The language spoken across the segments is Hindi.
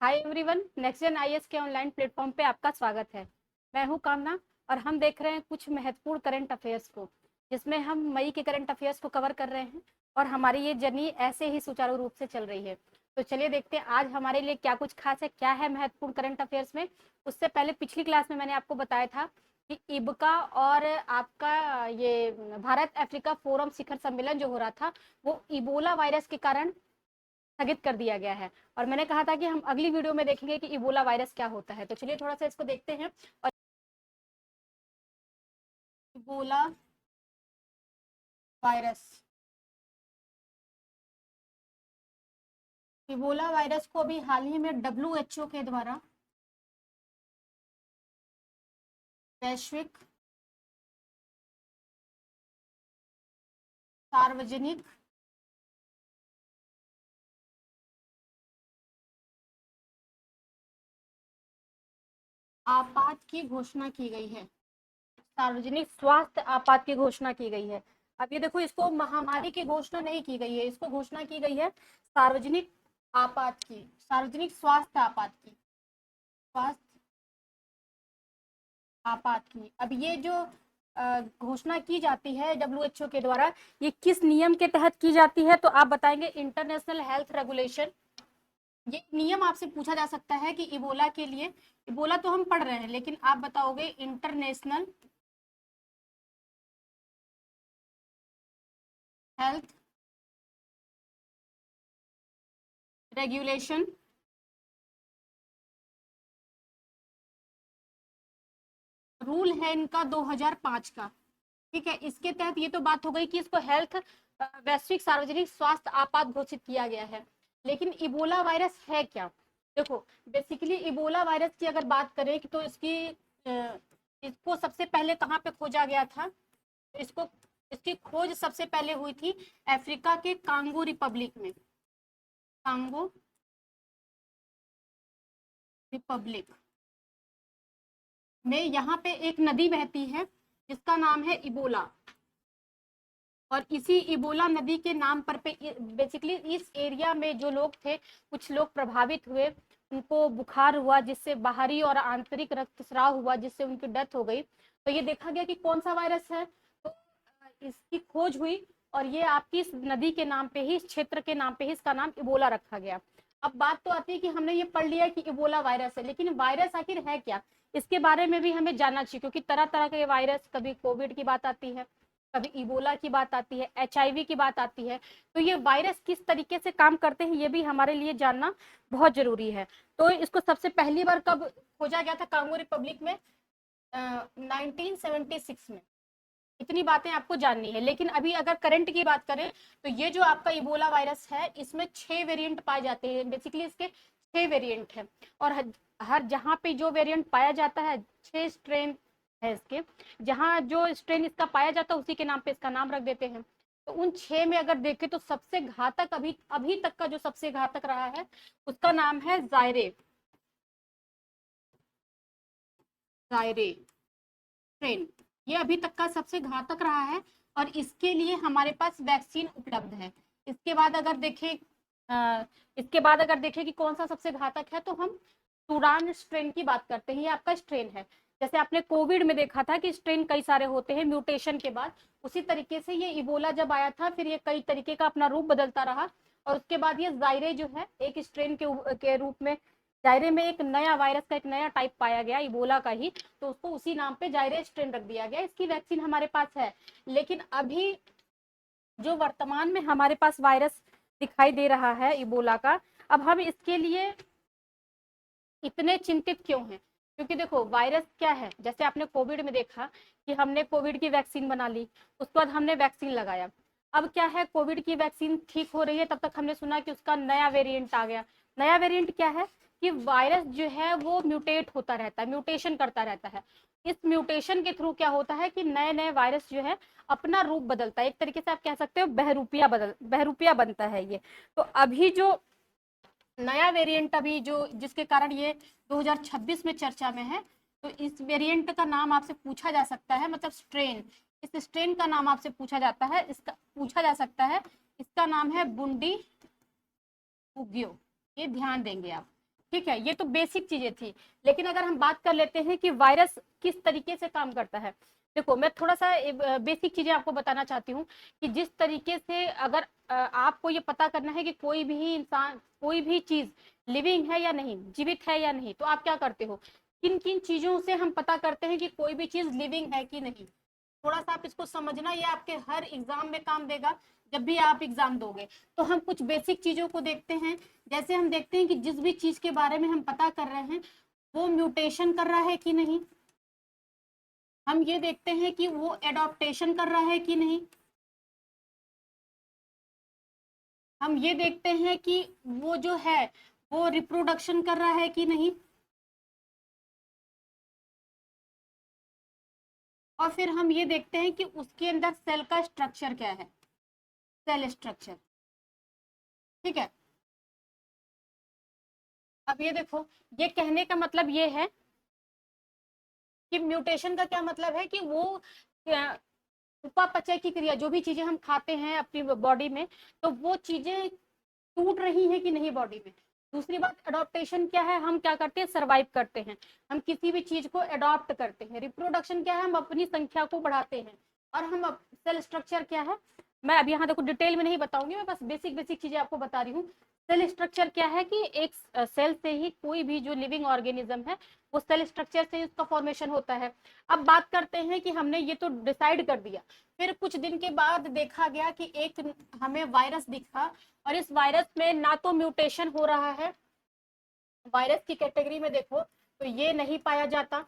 हाय एवरीवन, नेक्स्ट जेन आईएएस के ऑनलाइन प्लेटफॉर्म पे आपका स्वागत है। मैं हूं कामना और हम देख रहे हैं कुछ महत्वपूर्ण करंट अफेयर्स को, जिसमें हम मई के करंट अफेयर्स को कवर कर रहे हैं और हमारी ये जर्नी ऐसे ही सुचारू रूप से चल रही है। तो चलिए देखते हैं आज हमारे लिए क्या कुछ खास है, क्या है महत्वपूर्ण करंट अफेयर्स में। उससे पहले पिछली क्लास में मैंने आपको बताया था कि इबका और आपका ये भारत अफ्रीका फोरम शिखर सम्मेलन जो हो रहा था वो इबोला वायरस के कारण स्थगित कर दिया गया है। और मैंने कहा था कि हम अगली वीडियो में देखेंगे कि इबोला वायरस क्या होता है। तो चलिए थोड़ा सा इसको देखते हैं। और इबोला वायरस, इबोला वायरस को अभी हाल ही में WHO के द्वारा वैश्विक सार्वजनिक आपात की घोषणा की गई है। सार्वजनिक स्वास्थ्य आपात की घोषणा की गई है। अब ये देखो, इसको महामारी की घोषणा नहीं की गई है, इसको घोषणा की गई है सार्वजनिक आपात की, सार्वजनिक स्वास्थ्य आपात की, स्वास्थ्य आपात की। अब ये जो घोषणा की जाती है WHO के द्वारा, ये किस नियम के तहत की जाती है? तो आप बताएंगे इंटरनेशनल हेल्थ रेगुलेशन। ये नियम आपसे पूछा जा सकता है कि इबोला के लिए, इबोला तो हम पढ़ रहे हैं लेकिन आप बताओगे इंटरनेशनल हेल्थ रेगुलेशन रूल है इनका 2005 का। ठीक है, इसके तहत ये तो बात हो गई कि इसको हेल्थ वैश्विक सार्वजनिक स्वास्थ्य आपात घोषित किया गया है। लेकिन इबोला वायरस है क्या? देखो, बेसिकली इबोला वायरस की अगर बात करें तो इसको सबसे पहले कहाँ पे खोजा गया था? इसको इसकी खोज सबसे पहले हुई थी अफ्रीका के कांगो रिपब्लिक में। कांगो रिपब्लिक में यहाँ पे एक नदी बहती है जिसका नाम है इबोला। और इसी इबोला नदी के नाम पर पे बेसिकली इस एरिया में जो लोग थे, कुछ लोग प्रभावित हुए, उनको बुखार हुआ जिससे बाहरी और आंतरिक रक्तस्राव हुआ जिससे उनकी डेथ हो गई। तो ये देखा गया कि कौन सा वायरस है, तो इसकी खोज हुई और ये आपकी इस नदी के नाम पे ही, इस क्षेत्र के नाम पे ही इसका नाम इबोला रखा गया। अब बात तो आती है कि हमने ये पढ़ लिया कि इबोला वायरस है, लेकिन वायरस आखिर है क्या, इसके बारे में भी हमें जानना चाहिए। क्योंकि तरह तरह के वायरस, कभी कोविड की बात आती है, कभी इबोला की बात आती है, HIV की बात आती है। तो ये वायरस किस तरीके से काम करते हैं ये भी हमारे लिए जानना बहुत जरूरी है। तो इसको सबसे पहली बार कब खोजा गया था? कांगो रिपब्लिक में 1976 में। इतनी बातें आपको जाननी है। लेकिन अभी अगर करंट की बात करें तो ये जो आपका इबोला वायरस है, इसमें 6 वेरिएंट पाए जाते हैं। बेसिकली इसके 6 वेरिएंट हैं और हर जहां पे जो वेरिएंट पाया जाता है, 6 स्ट्रेन है इसके। जहां जो स्ट्रेन इसका पाया जाता है उसी के नाम पे इसका नाम रख देते हैं। तो उन 6 में अगर देखें तो सबसे घातक, अभी अभी तक का जो सबसे घातक रहा है उसका नाम है जायरे, जायरे स्ट्रेन। ये अभी तक का सबसे घातक रहा है और इसके लिए हमारे पास वैक्सीन उपलब्ध है। इसके बाद अगर देखें इसके बाद अगर देखें कि कौन सा सबसे घातक है, तो हम टूरान स्ट्रेन की बात करते हैं। ये आपका स्ट्रेन है। जैसे आपने कोविड में देखा था कि स्ट्रेन कई सारे होते हैं म्यूटेशन के बाद, उसी तरीके से ये इबोला जब आया था फिर ये कई तरीके का अपना रूप बदलता रहा और उसके बाद ये जायरे जो है एक स्ट्रेन के रूप में, जायरे में एक नया वायरस का एक नया टाइप पाया गया इबोला का ही, तो उसको उसी नाम पे जायरे स्ट्रेन रख दिया गया। इसकी वैक्सीन हमारे पास है। लेकिन अभी जो वर्तमान में हमारे पास वायरस दिखाई दे रहा है इबोला का, अब हम इसके लिए इतने चिंतित क्यों हैं? क्योंकि देखो, वायरस क्या है, जैसे आपने कोविड में देखा कि हमने कोविड की वैक्सीन बना ली, उसके बाद हमने वैक्सीन लगाया। अब क्या है, कोविड की वैक्सीन ठीक हो रही है, तब तक हमने सुना कि उसका नया वेरिएंट आ गया। नया वेरिएंट क्या है कि वायरस जो है वो म्यूटेट होता रहता है, म्यूटेशन करता रहता है। इस म्यूटेशन के थ्रू क्या होता है कि नए नए वायरस जो है अपना रूप बदलता है। एक तरीके से आप कह सकते हो बहरूपिया बनता है ये। तो अभी जो नया वेरिएंट, अभी जो जिसके कारण ये 2026 में चर्चा में है, तो इस वेरिएंट का नाम आपसे पूछा जा सकता है, मतलब स्ट्रेन, इस स्ट्रेन का नाम आपसे पूछा जाता है, इसका पूछा जा सकता है, इसका नाम है बुंडी उगियो। ये ध्यान देंगे आप, ठीक है, ये तो बेसिक चीजें थी। लेकिन अगर हम बात कर लेते हैं कि वायरस किस तरीके से काम करता है, देखो मैं थोड़ा सा बेसिक चीजें आपको बताना चाहती हूँ कि जिस तरीके से अगर आपको ये पता करना है कि कोई भी इंसान, कोई भी चीज लिविंग है या नहीं, जीवित है या नहीं, तो आप क्या करते हो, किन किन चीजों से हम पता करते हैं कि कोई भी चीज लिविंग है कि नहीं। थोड़ा सा आप इसको समझना, ये आपके हर एग्जाम में काम देगा। जब भी आप एग्जाम दोगे तो हम कुछ बेसिक चीजों को देखते हैं। जैसे हम देखते हैं कि जिस भी चीज के बारे में हम पता कर रहे हैं वो म्यूटेशन कर रहा है कि नहीं। हम ये देखते हैं कि वो एडॉप्टेशन कर रहा है कि नहीं। हम ये देखते हैं कि वो जो है वो रिप्रोडक्शन कर रहा है कि नहीं। और फिर हम ये देखते हैं कि उसके अंदर सेल का स्ट्रक्चर क्या है, सेल स्ट्रक्चर। ठीक है, अब ये देखो, ये कहने का मतलब ये है कि म्यूटेशन का क्या मतलब है कि वो उपापचय की क्रिया, जो भी चीजें हम खाते हैं अपनी बॉडी में, तो वो चीजें टूट रही है कि नहीं बॉडी में। दूसरी बात अडॉप्टेशन क्या है, हम क्या करते हैं, सरवाइव करते हैं, हम किसी भी चीज को अडॉप्ट करते हैं। रिप्रोडक्शन क्या है, हम अपनी संख्या को बढ़ाते हैं। और हम सेल स्ट्रक्चर क्या है, मैं अभी यहाँ देखो डिटेल में नहीं बताऊंगी, मैं बस बेसिक बेसिक चीजें आपको बता रही हूँ। सेल स्ट्रक्चर क्या है कि एक सेल से ही कोई भी जो लिविंग ऑर्गेनिज्म है वो सेल स्ट्रक्चर से उसका फॉर्मेशन होता है। अब बात करते हैं कि हमने ये तो डिसाइड कर दिया, फिर कुछ दिन के बाद देखा गया कि एक हमें वायरस दिखा, और इस वायरस में ना तो म्यूटेशन हो रहा है, वायरस की कैटेगरी में देखो तो ये नहीं पाया जाता,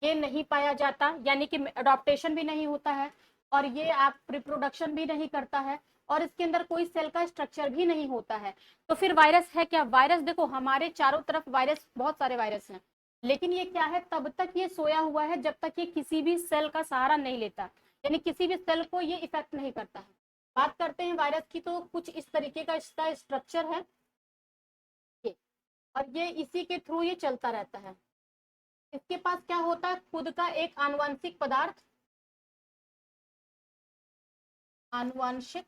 ये नहीं पाया जाता, यानी कि अडॉप्टेशन भी नहीं होता है, और ये आप रिप्रोडक्शन भी नहीं करता है, और इसके अंदर कोई सेल का स्ट्रक्चर भी नहीं होता है। तो फिर वायरस है क्या, वायरस देखो हमारे चारों तरफ वायरस, बहुत सारे वायरस हैं, लेकिन ये क्या है, तब तक ये सोया हुआ है जब तक ये किसी भी सेल का सहारा नहीं लेता, यानी किसी भी सेल को ये इफेक्ट नहीं करता है। बात करते हैं वायरस की, तो कुछ इस तरीके का इसका स्ट्रक्चर है ये, और ये इसी के थ्रू ये चलता रहता है। इसके पास क्या होता है, खुद का एक आनुवंशिक पदार्थ, आनुवंशिक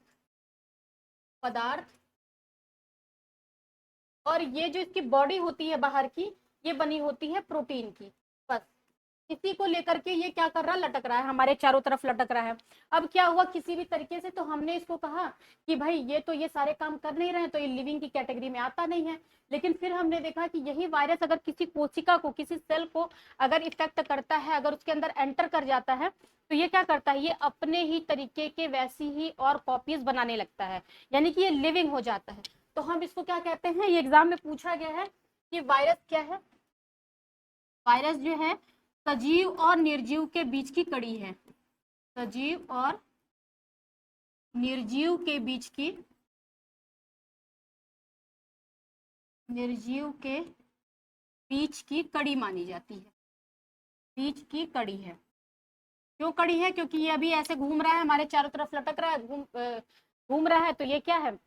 पदार्थ, और ये जो इसकी बॉडी होती है बाहर की, ये बनी होती है प्रोटीन की। बस इसी को लेकर के ये क्या कर रहा है, लटक रहा है, हमारे चारों तरफ लटक रहा है। अब क्या हुआ, किसी भी तरीके से तो हमने इसको कहा कि भाई ये तो ये सारे काम कर नहीं रहे, तो ये लिविंग की कैटेगरी में आता नहीं है। लेकिन फिर हमने देखा कि यही वायरस अगर किसी कोशिका को, किसी सेल को अगर इफेक्ट करता है, अगर उसके अंदर एंटर कर जाता है, तो ये क्या करता है, ये अपने ही तरीके के वैसी ही और कॉपीज बनाने लगता है, यानी कि ये लिविंग हो जाता है। तो हम इसको क्या कहते हैं, ये एग्जाम में पूछा गया है कि वायरस क्या है। वायरस जो है सजीव और निर्जीव के बीच की कड़ी है, सजीव और निर्जीव के बीच की, निर्जीव के बीच की कड़ी मानी जाती है, बीच की कड़ी है। क्यों कड़ी है, क्योंकि ये अभी ऐसे घूम रहा है, हमारे चारों तरफ लटक रहा है, घूम रहा है, तो ये क्या है,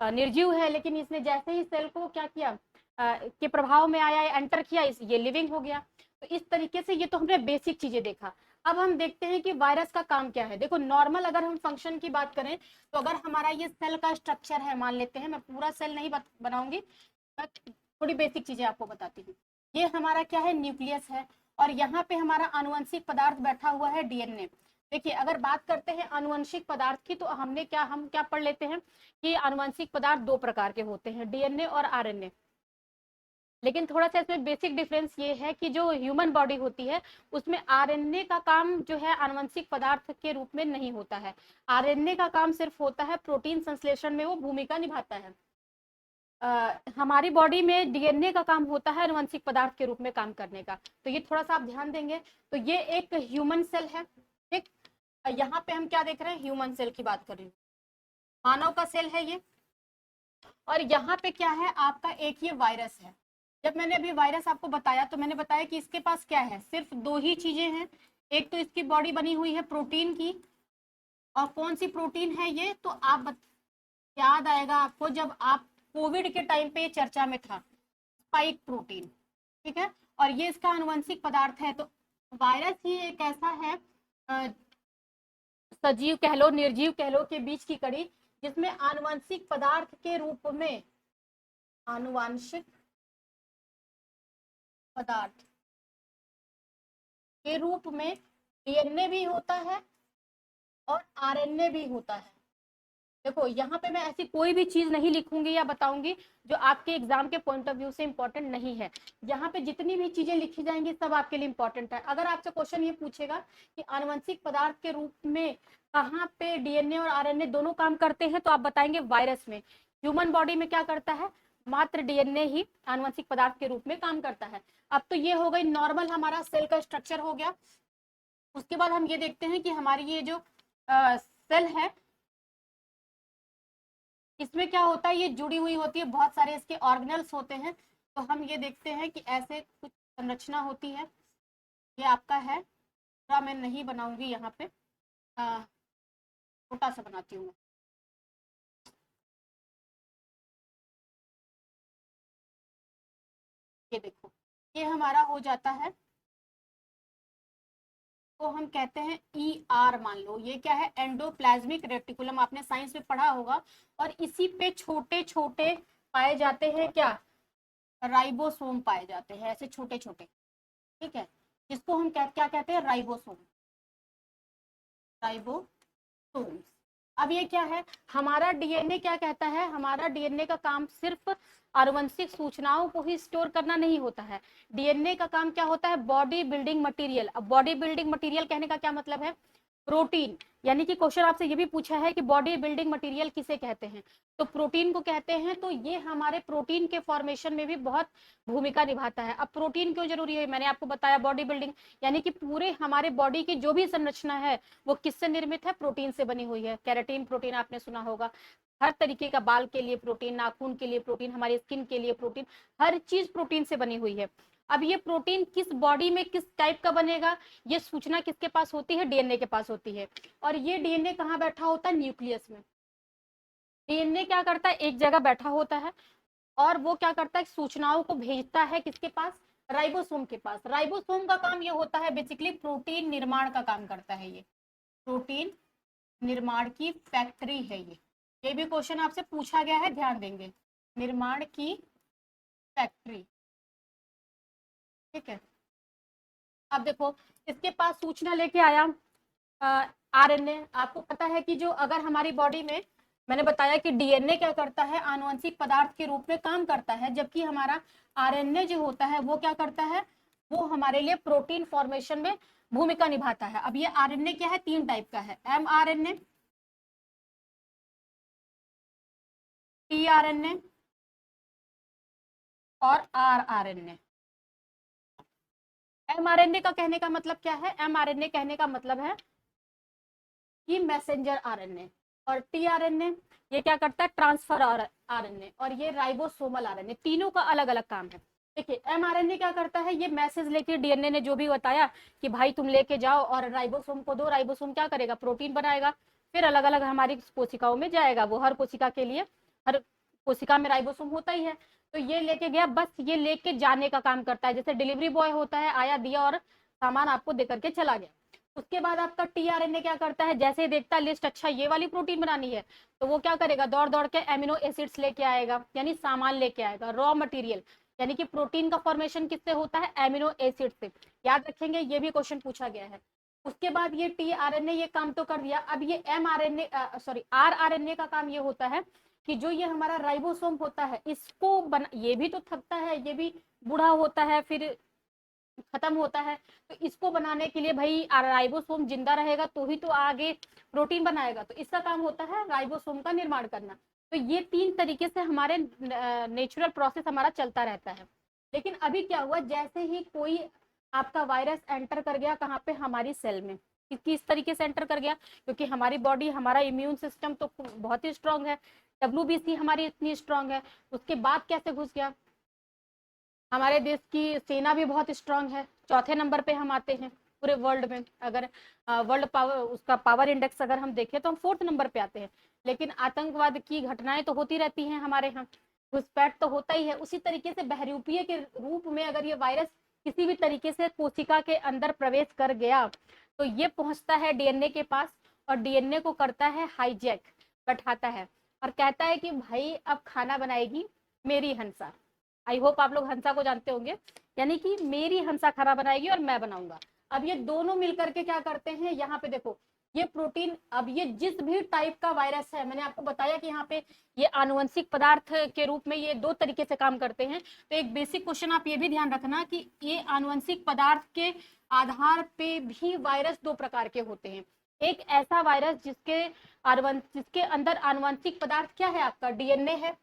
निर्जीव है। लेकिन इसने जैसे ही सेल को क्या किया, के प्रभाव में आया, एंटर किया, ये लिविंग हो गया। तो इस तरीके से ये तो हमने बेसिक चीजें देखा। अब हम देखते हैं कि वायरस का काम क्या है। देखो नॉर्मल अगर हम फंक्शन की बात करें, तो अगर हमारा ये सेल का स्ट्रक्चर है, मान लेते हैं, मैं पूरा सेल नहीं बनाऊंगी, मैं थोड़ी बेसिक चीजें आपको बताती हूँ। ये हमारा क्या है, न्यूक्लियस है, और यहाँ पे हमारा आनुवंशिक पदार्थ बैठा हुआ है, डीएनए। देखिए अगर बात करते हैं आनुवंशिक पदार्थ की, तो हम क्या पढ़ लेते हैं कि आनुवंशिक पदार्थ दो प्रकार के होते हैं, डीएनए और आरएनए। लेकिन थोड़ा सा इसमें बेसिक डिफरेंस ये है कि जो ह्यूमन बॉडी होती है उसमें आरएनए का काम जो है आनुवंशिक पदार्थ के रूप में नहीं होता है। आरएनए का काम सिर्फ होता है प्रोटीन संश्लेषण में, वो भूमिका निभाता है। हमारी बॉडी में डीएनए का काम होता है आनुवंशिक पदार्थ के रूप में काम करने का। तो ये थोड़ा सा आप ध्यान देंगे। तो ये एक ह्यूमन सेल है, ठीक। यहाँ पे हम क्या देख रहे हैं, ह्यूमन सेल की बात कर रही हूँ, मानव का सेल है ये। और यहाँ पे क्या है, आपका एक ये वायरस है। जब मैंने अभी वायरस आपको बताया, तो मैंने बताया कि इसके पास क्या है, सिर्फ दो ही चीजें हैं। एक तो इसकी बॉडी बनी हुई है प्रोटीन की, और कौन सी प्रोटीन है ये, तो याद आएगा आपको जब आप कोविड के टाइम पे चर्चा में था, स्पाइक प्रोटीन, ठीक है। और ये इसका आनुवंशिक पदार्थ है। तो वायरस ही एक ऐसा है, सजीव कह लो, निर्जीव कह लो, के बीच की कड़ी, जिसमें आनुवंशिक पदार्थ के रूप में, आनुवांशिक पदार्थ के रूप में डीएनए भी होता है और आरएनए भी होता है। देखो यहाँ पे मैं ऐसी कोई भी चीज नहीं लिखूंगी या बताऊंगी जो आपके एग्जाम के पॉइंट ऑफ व्यू से इंपॉर्टेंट नहीं है। यहाँ पे जितनी भी चीजें लिखी जाएंगी सब आपके लिए इंपॉर्टेंट है। अगर आपसे क्वेश्चन ये पूछेगा कि आनुवंशिक पदार्थ के रूप में कहाँ पे डीएनए और आरएनए दोनों काम करते हैं, तो आप बताएंगे वायरस में। ह्यूमन बॉडी में क्या करता है, मात्र डीएनए ही आनुवंशिक पदार्थ के रूप में काम करता है। अब तो ये हो गई नॉर्मल हमारा सेल का स्ट्रक्चर हो गया। उसके बाद हम ये देखते हैं कि हमारी ये जो सेल है इसमें क्या होता है, ये जुड़ी हुई होती है, बहुत सारे इसके ऑर्गेनल्स होते हैं। तो हम ये देखते हैं कि ऐसे कुछ संरचना होती है। ये आपका है, पूरा मैं नहीं बनाऊंगी यहाँ पे, छोटा सा बनाती हूँ। ये देखो, ये हमारा हो जाता है, तो हम कहते हैं ER मान लो। ये क्या है, एंडोप्लाज्मिक रेटिकुलम, आपने साइंस में पढ़ा होगा। और इसी पे छोटे छोटे पाए जाते हैं क्या, राइबोसोम पाए जाते हैं, ऐसे छोटे छोटे, ठीक है, जिसको हम क्या कहते हैं, राइबोसोम, राइबोसोम। अब ये क्या है, हमारा डीएनए क्या कहता है, हमारा डीएनए का काम सिर्फ आनुवंशिक सूचनाओं को ही स्टोर करना नहीं होता है। डीएनए का काम क्या होता है, बॉडी बिल्डिंग मटेरियल। अब बॉडी बिल्डिंग मटेरियल कहने का क्या मतलब है, प्रोटीन। यानी कि क्वेश्चन आपसे ये भी पूछा है कि बॉडी बिल्डिंग मटेरियल किसे कहते हैं, तो प्रोटीन को कहते हैं। तो ये हमारे प्रोटीन के फॉर्मेशन में भी बहुत भूमिका निभाता है। अब प्रोटीन क्यों जरूरी है, मैंने आपको बताया, बॉडी बिल्डिंग, यानी कि पूरे हमारे बॉडी की जो भी संरचना है वो किससे निर्मित है, प्रोटीन से बनी हुई है। कैराटिन प्रोटीन आपने सुना होगा, हर तरीके का, बाल के लिए प्रोटीन, नाखून के लिए प्रोटीन, हमारी स्किन के लिए प्रोटीन, हर चीज प्रोटीन से बनी हुई है। अब ये प्रोटीन किस बॉडी में किस टाइप का बनेगा, ये सूचना किसके पास होती है, डीएनए के पास होती है। और ये डीएनए कहाँ बैठा होता है, न्यूक्लियस में। डीएनए क्या करता है, एक जगह बैठा होता है और वो क्या करता है, सूचनाओं को भेजता है किसके पास, राइबोसोम के पास। राइबोसोम का काम ये होता है, बेसिकली प्रोटीन निर्माण का काम करता है। ये प्रोटीन निर्माण की फैक्ट्री है। ये भी क्वेश्चन आपसे पूछा गया है, ध्यान देंगे, निर्माण की फैक्ट्री, ठीक है। अब देखो, इसके पास सूचना लेके आया आरएनए। आपको पता है कि जो अगर हमारी बॉडी में, मैंने बताया कि डीएनए क्या करता है, आनुवंशिक पदार्थ के रूप में काम करता है, जबकि हमारा आरएनए जो होता है वो क्या करता है, वो हमारे लिए प्रोटीन फॉर्मेशन में भूमिका निभाता है। अब ये आरएनए क्या है, 3 टाइप का है, mRNA, tRNA और rRNA। mRNA का कहने का मतलब क्या है, mRNA कहने का मतलब है कि मैसेंजर आरएनए, और tRNA ये क्या करता है, ट्रांसफर आरएनए, और ये राइबोसोमल आरएनए, तीनों का अलग अलग काम है। देखिए mRNA क्या करता है, ये मैसेज लेके, डीएनए ने जो भी बताया कि भाई तुम लेके जाओ और राइबोसोम को दो, राइबोसोम क्या करेगा, प्रोटीन बनाएगा, फिर अलग अलग हमारी कोशिकाओं में जाएगा। वो हर कोशिका के लिए, हर कोशिका में राइबोसोम होता ही है, तो ये लेके गया, बस ये लेके जाने का काम करता है। जैसे डिलीवरी बॉय होता है, आया दिया और सामान आपको देकर के चला गया। उसके बाद आपका टीआरएनए क्या करता है, जैसे ही देखता लिस्ट, अच्छा ये वाली प्रोटीन बनानी है, तो वो क्या करेगा, दौड़ दौड़ के एमिनो एसिड्स लेके आएगा, यानी सामान लेके आएगा, रॉ मटेरियल। यानी कि प्रोटीन का फॉर्मेशन किससे होता है, एमिनो एसिड से। याद रखेंगे, ये भी क्वेश्चन पूछा गया है। उसके बाद ये टीआरएनए ये काम तो कर दिया। अब ये एमआरएनए सॉरी आरआरएनए का काम ये होता है कि जो ये हमारा राइबोसोम होता है, इसको ये भी तो थकता है, ये भी बूढ़ा होता है, फिर खत्म होता है, तो इसको बनाने के लिए भाई राइबोसोम जिंदा रहेगा तो ही तो आगे प्रोटीन बनाएगा, तो इसका काम होता है राइबोसोम का निर्माण करना। तो ये 3 तरीके से हमारे नेचुरल प्रोसेस हमारा चलता रहता है। लेकिन अभी क्या हुआ, जैसे ही कोई आपका वायरस एंटर कर गया कहाँ पे, हमारी सेल में, किस तरीके से एंटर कर गया, क्योंकि हमारी बॉडी, हमारा इम्यून सिस्टम तो बहुत ही स्ट्रांग है, WBC हमारी इतनी स्ट्रांग है। उसके बाद कैसे घुस गया, हमारे देश की सेना भी बहुत स्ट्रांग है, चौथे नंबर पे हम आते हैं पूरे वर्ल्ड में। अगर वर्ल्ड पावर, उसका पावर इंडेक्स अगर हम देखें तो हम 4th नंबर पे आते हैं। लेकिन आतंकवाद की घटनाएं तो होती रहती हैं हमारे यहाँ, घुसपैठ तो होता ही है। उसी तरीके से बहरूपीय के रूप में अगर ये वायरस किसी भी तरीके से कोशिका के अंदर प्रवेश कर गया, तो ये पहुंचता है डीएनए के पास, और डीएनए को करता है हाईजैक, बैठाता है, और कहता है कि भाई अब खाना बनाएगी मेरी हंसा। आई होप आप लोग हंसा को जानते होंगे, यानी कि मेरी हंसा खरा बनाएगी और मैं बनाऊंगा। अब ये दोनों मिलकर के क्या करते हैं, यहाँ पे देखो ये प्रोटीन, अब ये जिस भी टाइप का वायरस है, मैंने आपको बताया कि यहाँ पे ये आनुवंशिक पदार्थ के रूप में ये दो तरीके से काम करते हैं। तो एक बेसिक क्वेश्चन आप ये भी ध्यान रखना कि ये आनुवंशिक पदार्थ के आधार पे भी वायरस दो प्रकार के होते हैं। एक ऐसा वायरस जिसके अंदर आनुवंशिक पदार्थ क्या है, आपका डीएनए है,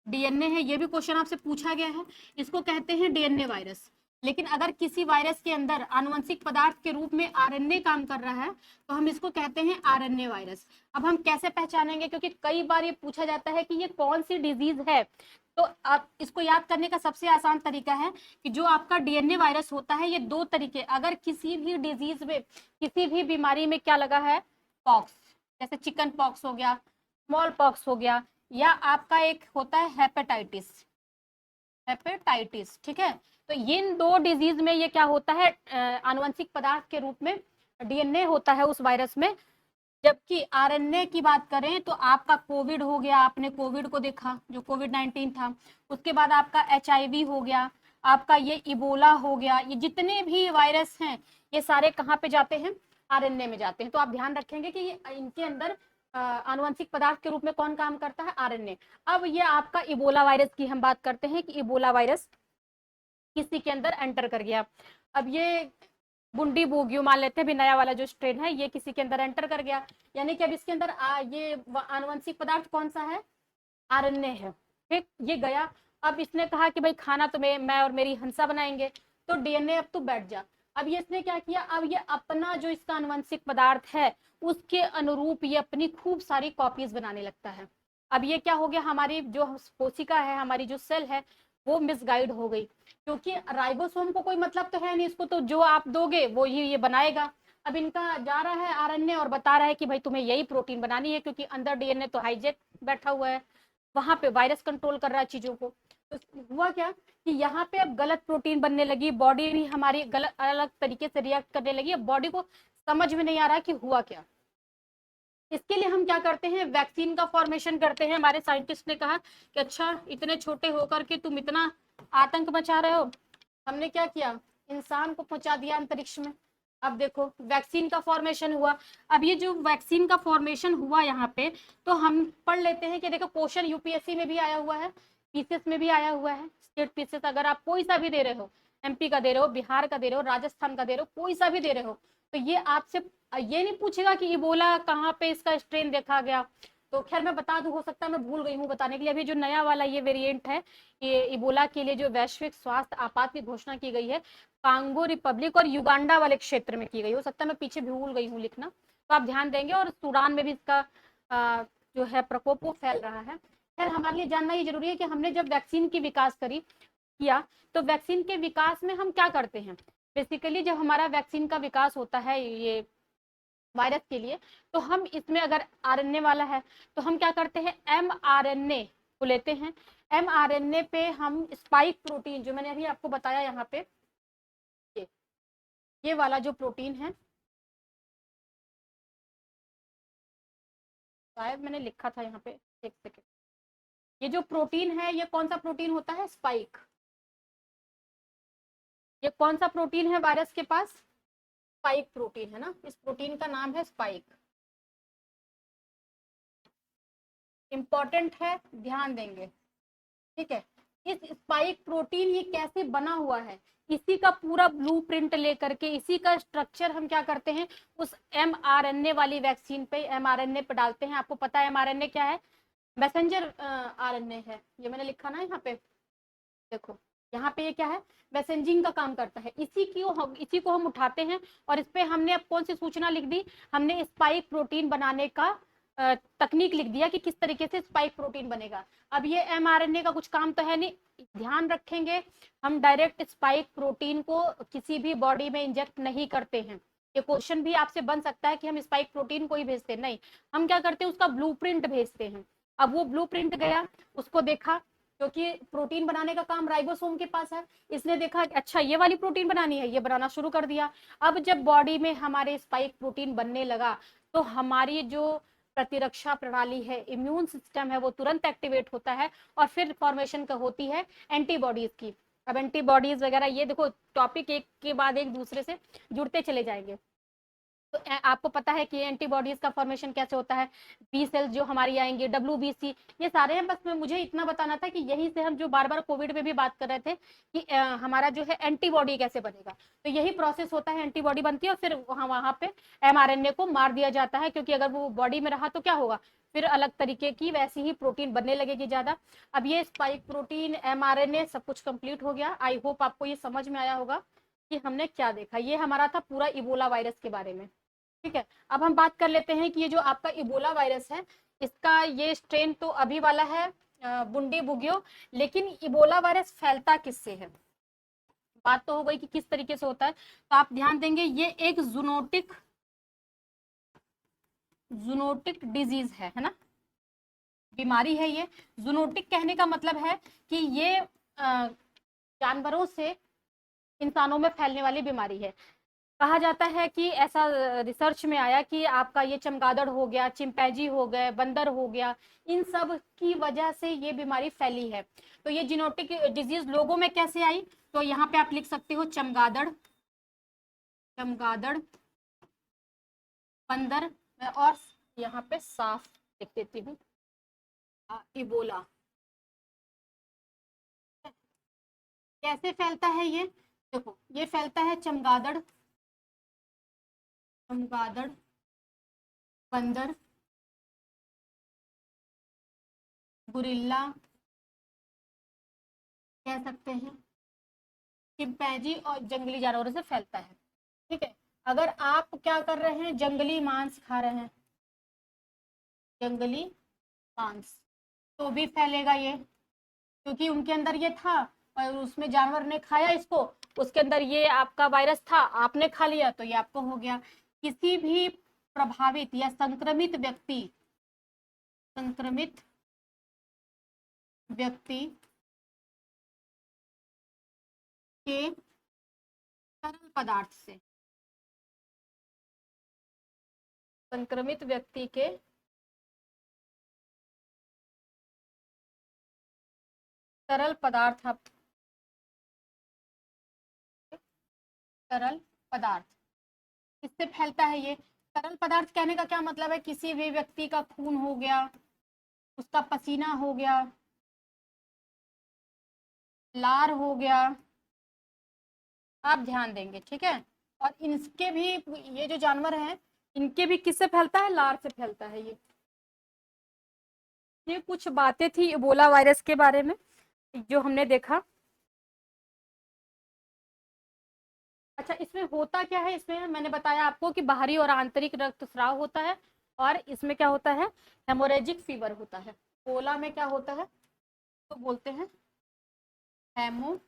डीएनए है, ये भी क्वेश्चन आपसे पूछा गया है, इसको कहते हैं डीएनए वायरस। लेकिन अगर किसी वायरस के अंदर आनुवंशिक पदार्थ के रूप में आरएनए काम कर रहा है तो हम इसको कहते हैं आरएनए वायरस। अब हम कैसे पहचानेंगे, क्योंकि कई बार ये पूछा जाता है कि ये कौन सी डिजीज है, तो आप इसको याद करने का सबसे आसान तरीका है कि जो आपका डीएनए वायरस होता है, ये दो तरीके, अगर किसी भी डिजीज में, किसी भी बीमारी में क्या लगा है, पॉक्स, जैसे चिकन पॉक्स हो गया, स्मॉल पॉक्स हो गया, या आपका एक होता है हेपेटाइटिस, हेपेटाइटिस, ठीक है। तो इन दो डिजीज में ये क्या होता है, आनुवंशिक पदार्थ के रूप में डीएनए होता है उस वायरस में। जबकि आरएनए की बात करें तो आपका कोविड हो गया, आपने कोविड को देखा जो कोविड-19 था, उसके बाद आपका एचआईवी हो गया, आपका ये इबोला हो गया, ये जितने भी वायरस हैं ये सारे कहाँ पे जाते हैं, आरएनए में जाते हैं। तो आप ध्यान रखेंगे कि इनके अंदर आनुवंशिक पदार्थ के रूप में कौन काम करता है, आरएनए। अब ये आपका इबोला वायरस की हम बात करते हैं कि इबोला वायरस किसी के अंदर एंटर कर गया। अब ये बुंडी बोगियो मान लेते हैं, भी नया वाला जो स्ट्रेन है, ये किसी के अंदर एंटर कर गया, यानी कि अब इसके अंदर ये आनुवंशिक पदार्थ कौन सा है, आरएनए है, ठीक। ये गया, अब इसने कहा कि भाई खाना तो मैं और मेरी हंसा बनाएंगे, तो डीएनए अब तू बैठ जा। अब ये इसने क्या किया, अब ये अपना जो इसका आनुवंशिक पदार्थ है उसके अनुरूप ये अपनी खूब सारी कॉपीज बनाने लगता है। अब ये क्या हो गया, हमारी जो कोशिका है, हमारी जो सेल है वो मिसगाइड हो गई, क्योंकि राइबोसोम को कोई मतलब तो है नहीं, इसको तो जो आप दोगे वो ही ये बनाएगा। अब इनका जा रहा है आरएनए और बता रहा है कि भाई तुम्हें यही प्रोटीन बनानी है, क्योंकि अंदर डीएनए तो हाईजेक बैठा हुआ है, वहां पे वायरस कंट्रोल कर रहा है चीजों को। तो हुआ क्या कि यहाँ पे अब गलत प्रोटीन बनने लगी, बॉडी भी हमारी गलत अलग तरीके से रिएक्ट करने लगी। अब बॉडी को समझ में नहीं आ रहा कि हुआ क्या। इसके लिए हम क्या करते हैं, वैक्सीन का फॉर्मेशन करते हैं। हमारे साइंटिस्ट ने कहा कि अच्छा इतने छोटे होकर के तुम इतना आतंक मचा रहे हो, हमने क्या किया, इंसान को पहुंचा दिया अंतरिक्ष में। अब देखो वैक्सीन का फॉर्मेशन हुआ। अब ये जो वैक्सीन का फॉर्मेशन हुआ यहाँ पे, तो हम पढ़ लेते हैं कि देखो क्वेश्चन यूपीएससी में भी आया हुआ है, पीसीएस में भी आया हुआ है, स्टेट पीसीएस अगर आप कोई सा भी दे रहे हो, एमपी का दे रहे हो, बिहार का दे रहे हो, राजस्थान का दे रहे हो, कोई सा भी दे रहे हो, तो ये आपसे ये नहीं पूछेगा कि इबोला कहाँ पे इसका स्ट्रेन देखा गया। तो खैर मैं बता दूं, हो सकता है मैं भूल गई हूँ बताने के लिए, अभी जो नया वाला ये वेरिएंट है, ये इबोला के लिए जो वैश्विक स्वास्थ्य आपात की घोषणा की गई है, कांगो रिपब्लिक और युगांडा वाले क्षेत्र में की गई, हो सकता है मैं पीछे भूल गई हूँ लिखना, तो आप ध्यान देंगे। और सूडान में भी इसका जो है प्रकोप वो फैल रहा है। खैर हमारे लिए जानना ये जरूरी है कि हमने जब वैक्सीन की विकास किया, तो वैक्सीन के विकास में हम क्या करते हैं, बेसिकली जब हमारा वैक्सीन का विकास होता है ये वायरस के लिए, तो हम इसमें अगर आरएनए वाला है तो हम क्या करते हैं, एमआरएनए को लेते हैं। एमआरएनए पे हम स्पाइक प्रोटीन, जो मैंने अभी आपको बताया यहाँ पे, ये वाला जो प्रोटीन है, शायद मैंने लिखा था यहाँ पे, एक सेकेंड, ये जो प्रोटीन है ये कौन सा प्रोटीन होता है, स्पाइक। ये कौन सा प्रोटीन है वायरस के पास, स्पाइक प्रोटीन है ना, इस प्रोटीन का नाम है स्पाइक। इंपॉर्टेंट है, ध्यान देंगे, ठीक है। इस स्पाइक प्रोटीन ये कैसे बना हुआ है, इसी का पूरा ब्लूप्रिंट लेकर के, इसी का स्ट्रक्चर हम क्या करते हैं, उस एमआरएनए वाली वैक्सीन पे, एमआरएनए पे डालते हैं। आपको पता है एमआरएनए क्या है, मैसेंजर आरएनए है, ये मैंने लिखा ना यहाँ पे, देखो यहाँ पे ये क्या है, मैसेंजिंग का काम करता है। इसी को हम उठाते हैं और इस पे हमने अब कौन सी सूचना लिख दी, हमने स्पाइक प्रोटीन बनाने का तकनीक लिख दिया कि किस तरीके से स्पाइक प्रोटीन बनेगा। अब ये एमआरएनए का कुछ काम तो है नहीं, ध्यान रखेंगे, हम डायरेक्ट स्पाइक प्रोटीन को किसी भी बॉडी में इंजेक्ट नहीं करते हैं। ये क्वेश्चन भी आपसे बन सकता है कि हम स्पाइक प्रोटीन को ही भेजते हैं, नहीं, हम क्या करते हैं, उसका ब्लूप्रिंट भेजते हैं। अब वो ब्लूप्रिंट गया, उसको देखा, क्योंकि प्रोटीन बनाने का काम राइबोसोम के पास है, इसने देखा कि अच्छा ये वाली प्रोटीन बनानी है, ये बनाना शुरू कर दिया। अब जब बॉडी में हमारे स्पाइक प्रोटीन बनने लगा, तो हमारी जो प्रतिरक्षा प्रणाली है, इम्यून सिस्टम है, वो तुरंत एक्टिवेट होता है और फिर फॉर्मेशन का होती है एंटीबॉडीज की। अब एंटीबॉडीज वगैरह, ये देखो टॉपिक एक के बाद एक दूसरे से जुड़ते चले जाएंगे। तो आपको पता है कि एंटीबॉडीज का फॉर्मेशन कैसे होता है, बी सेल्स जो हमारी आएंगे, WBC, ये सारे हैं। बस मैं मुझे इतना बताना था कि यहीं से हम जो बार बार कोविड में भी बात कर रहे थे कि हमारा जो है एंटीबॉडी कैसे बनेगा, तो यही प्रोसेस होता है, एंटीबॉडी बनती है और फिर वहां पे mRNA को मार दिया जाता है, क्योंकि अगर वो बॉडी में रहा तो क्या होगा, फिर अलग तरीके की वैसी ही प्रोटीन बनने लगेगी ज्यादा। अब ये स्पाइक प्रोटीन, mRNA सब कुछ कंप्लीट हो गया। आई होप आपको ये समझ में आया होगा कि हमने क्या देखा। ये हमारा था पूरा इबोला वायरस के बारे में। ठीक है, अब हम बात कर लेते हैं कि ये जो आपका इबोला वायरस है, इसका ये स्ट्रेन तो अभी वाला है बुंडी बुगियो, लेकिन इबोला वायरस फैलता किससे है। बात तो हो गई कि किस तरीके से होता है, तो आप ध्यान देंगे ये एक जूनोटिक डिजीज है ना, बीमारी है ये। जूनोटिक कहने का मतलब है कि ये जानवरों से इंसानों में फैलने वाली बीमारी है। कहा जाता है कि ऐसा रिसर्च में आया कि आपका ये चमगादड़ हो गया, चिंपैंजी हो गए, बंदर हो गया, इन सब की वजह से ये बीमारी फैली है। तो ये जीनोटिक डिजीज लोगों में कैसे आई, तो यहाँ पे आप लिख सकते हो चमगादड़, बंदर, और यहाँ पे साफ लिख देती हूँ इबोला। कैसे फैलता है ये, देखो ये फैलता है चमगादड़, बंदर, गुरिल्ला कह सकते हैं, चिंपैंजी और जंगली जानवरों से फैलता है। ठीक है, अगर आप क्या कर रहे हैं, जंगली मांस खा रहे हैं, जंगली मांस, तो भी फैलेगा ये, क्योंकि उनके अंदर ये था और उसमें जानवर ने खाया इसको, उसके अंदर ये आपका वायरस था, आपने खा लिया तो ये आपको हो गया। किसी भी प्रभावित या संक्रमित व्यक्ति के तरल पदार्थ से, संक्रमित व्यक्ति के तरल पदार्थ, तरल पदार्थ किससे फैलता है ये। तरल पदार्थ कहने का क्या मतलब है, किसी भी व्यक्ति का खून हो गया, उसका पसीना हो गया, लार हो गया, आप ध्यान देंगे। ठीक है, और इनके भी, ये जो जानवर हैं इनके भी किससे फैलता है, लार से फैलता है ये कुछ बातें थी इबोला वायरस के बारे में जो हमने देखा। अच्छा, इसमें होता क्या है, इसमें मैंने बताया आपको कि बाहरी और आंतरिक रक्तस्राव होता है, और इसमें क्या होता है, हेमोरेजिक फीवर होता है। इबोला में क्या होता है, तो बोलते हैं हेमोरेजिक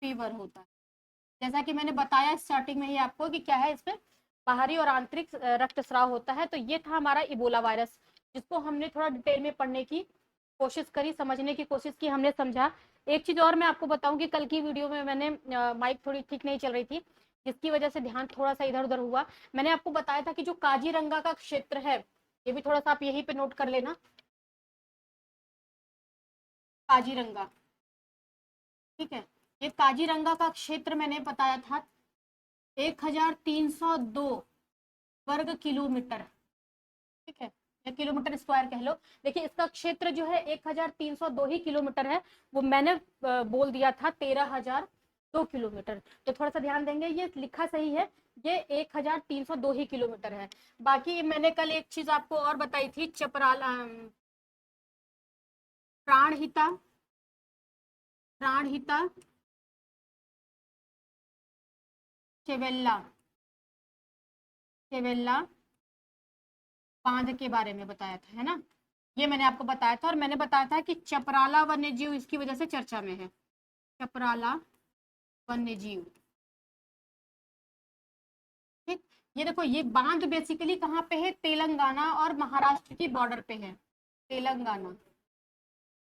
फीवर होता है। जैसा कि मैंने बताया स्टार्टिंग में ही आपको कि क्या है, इसमें बाहरी और आंतरिक रक्तस्राव होता है। तो ये था हमारा इबोला वायरस, जिसको हमने थोड़ा डिटेल में पढ़ने की कोशिश करी, समझने की कोशिश की, हमने समझा। एक चीज और मैं आपको बताऊं कि कल की वीडियो में मैंने माइक थोड़ी ठीक नहीं चल रही थी, जिसकी वजह से ध्यान थोड़ा सा इधर उधर हुआ। मैंने आपको बताया था कि जो काजीरंगा का क्षेत्र है, ये भी थोड़ा सा आप यहीं पे नोट कर लेना, काजीरंगा। ठीक है, ये काजीरंगा का क्षेत्र मैंने बताया था 1302 वर्ग किलोमीटर। ठीक है, या किलोमीटर स्क्वायर कह लो। देखिए इसका क्षेत्र जो है 1302 ही किलोमीटर है, वो मैंने बोल दिया था 13,002 किलोमीटर। तो थोड़ा सा ध्यान देंगे, ये लिखा सही है, ये 1302 ही किलोमीटर है। बाकी मैंने कल एक चीज आपको और बताई थी, चपराला, प्राणहिता, प्राणहिता चेवेल्ला, चेवेल्ला बांध के बारे में बताया था, है ना। ये मैंने आपको बताया था, और मैंने बताया था कि चपराला वन्य जीव इसकी वजह से चर्चा में है, चपराला वन्य जीव। ठीक, ये देखो ये बांध बेसिकली कहाँ पे है, तेलंगाना और महाराष्ट्र की बॉर्डर पे है, तेलंगाना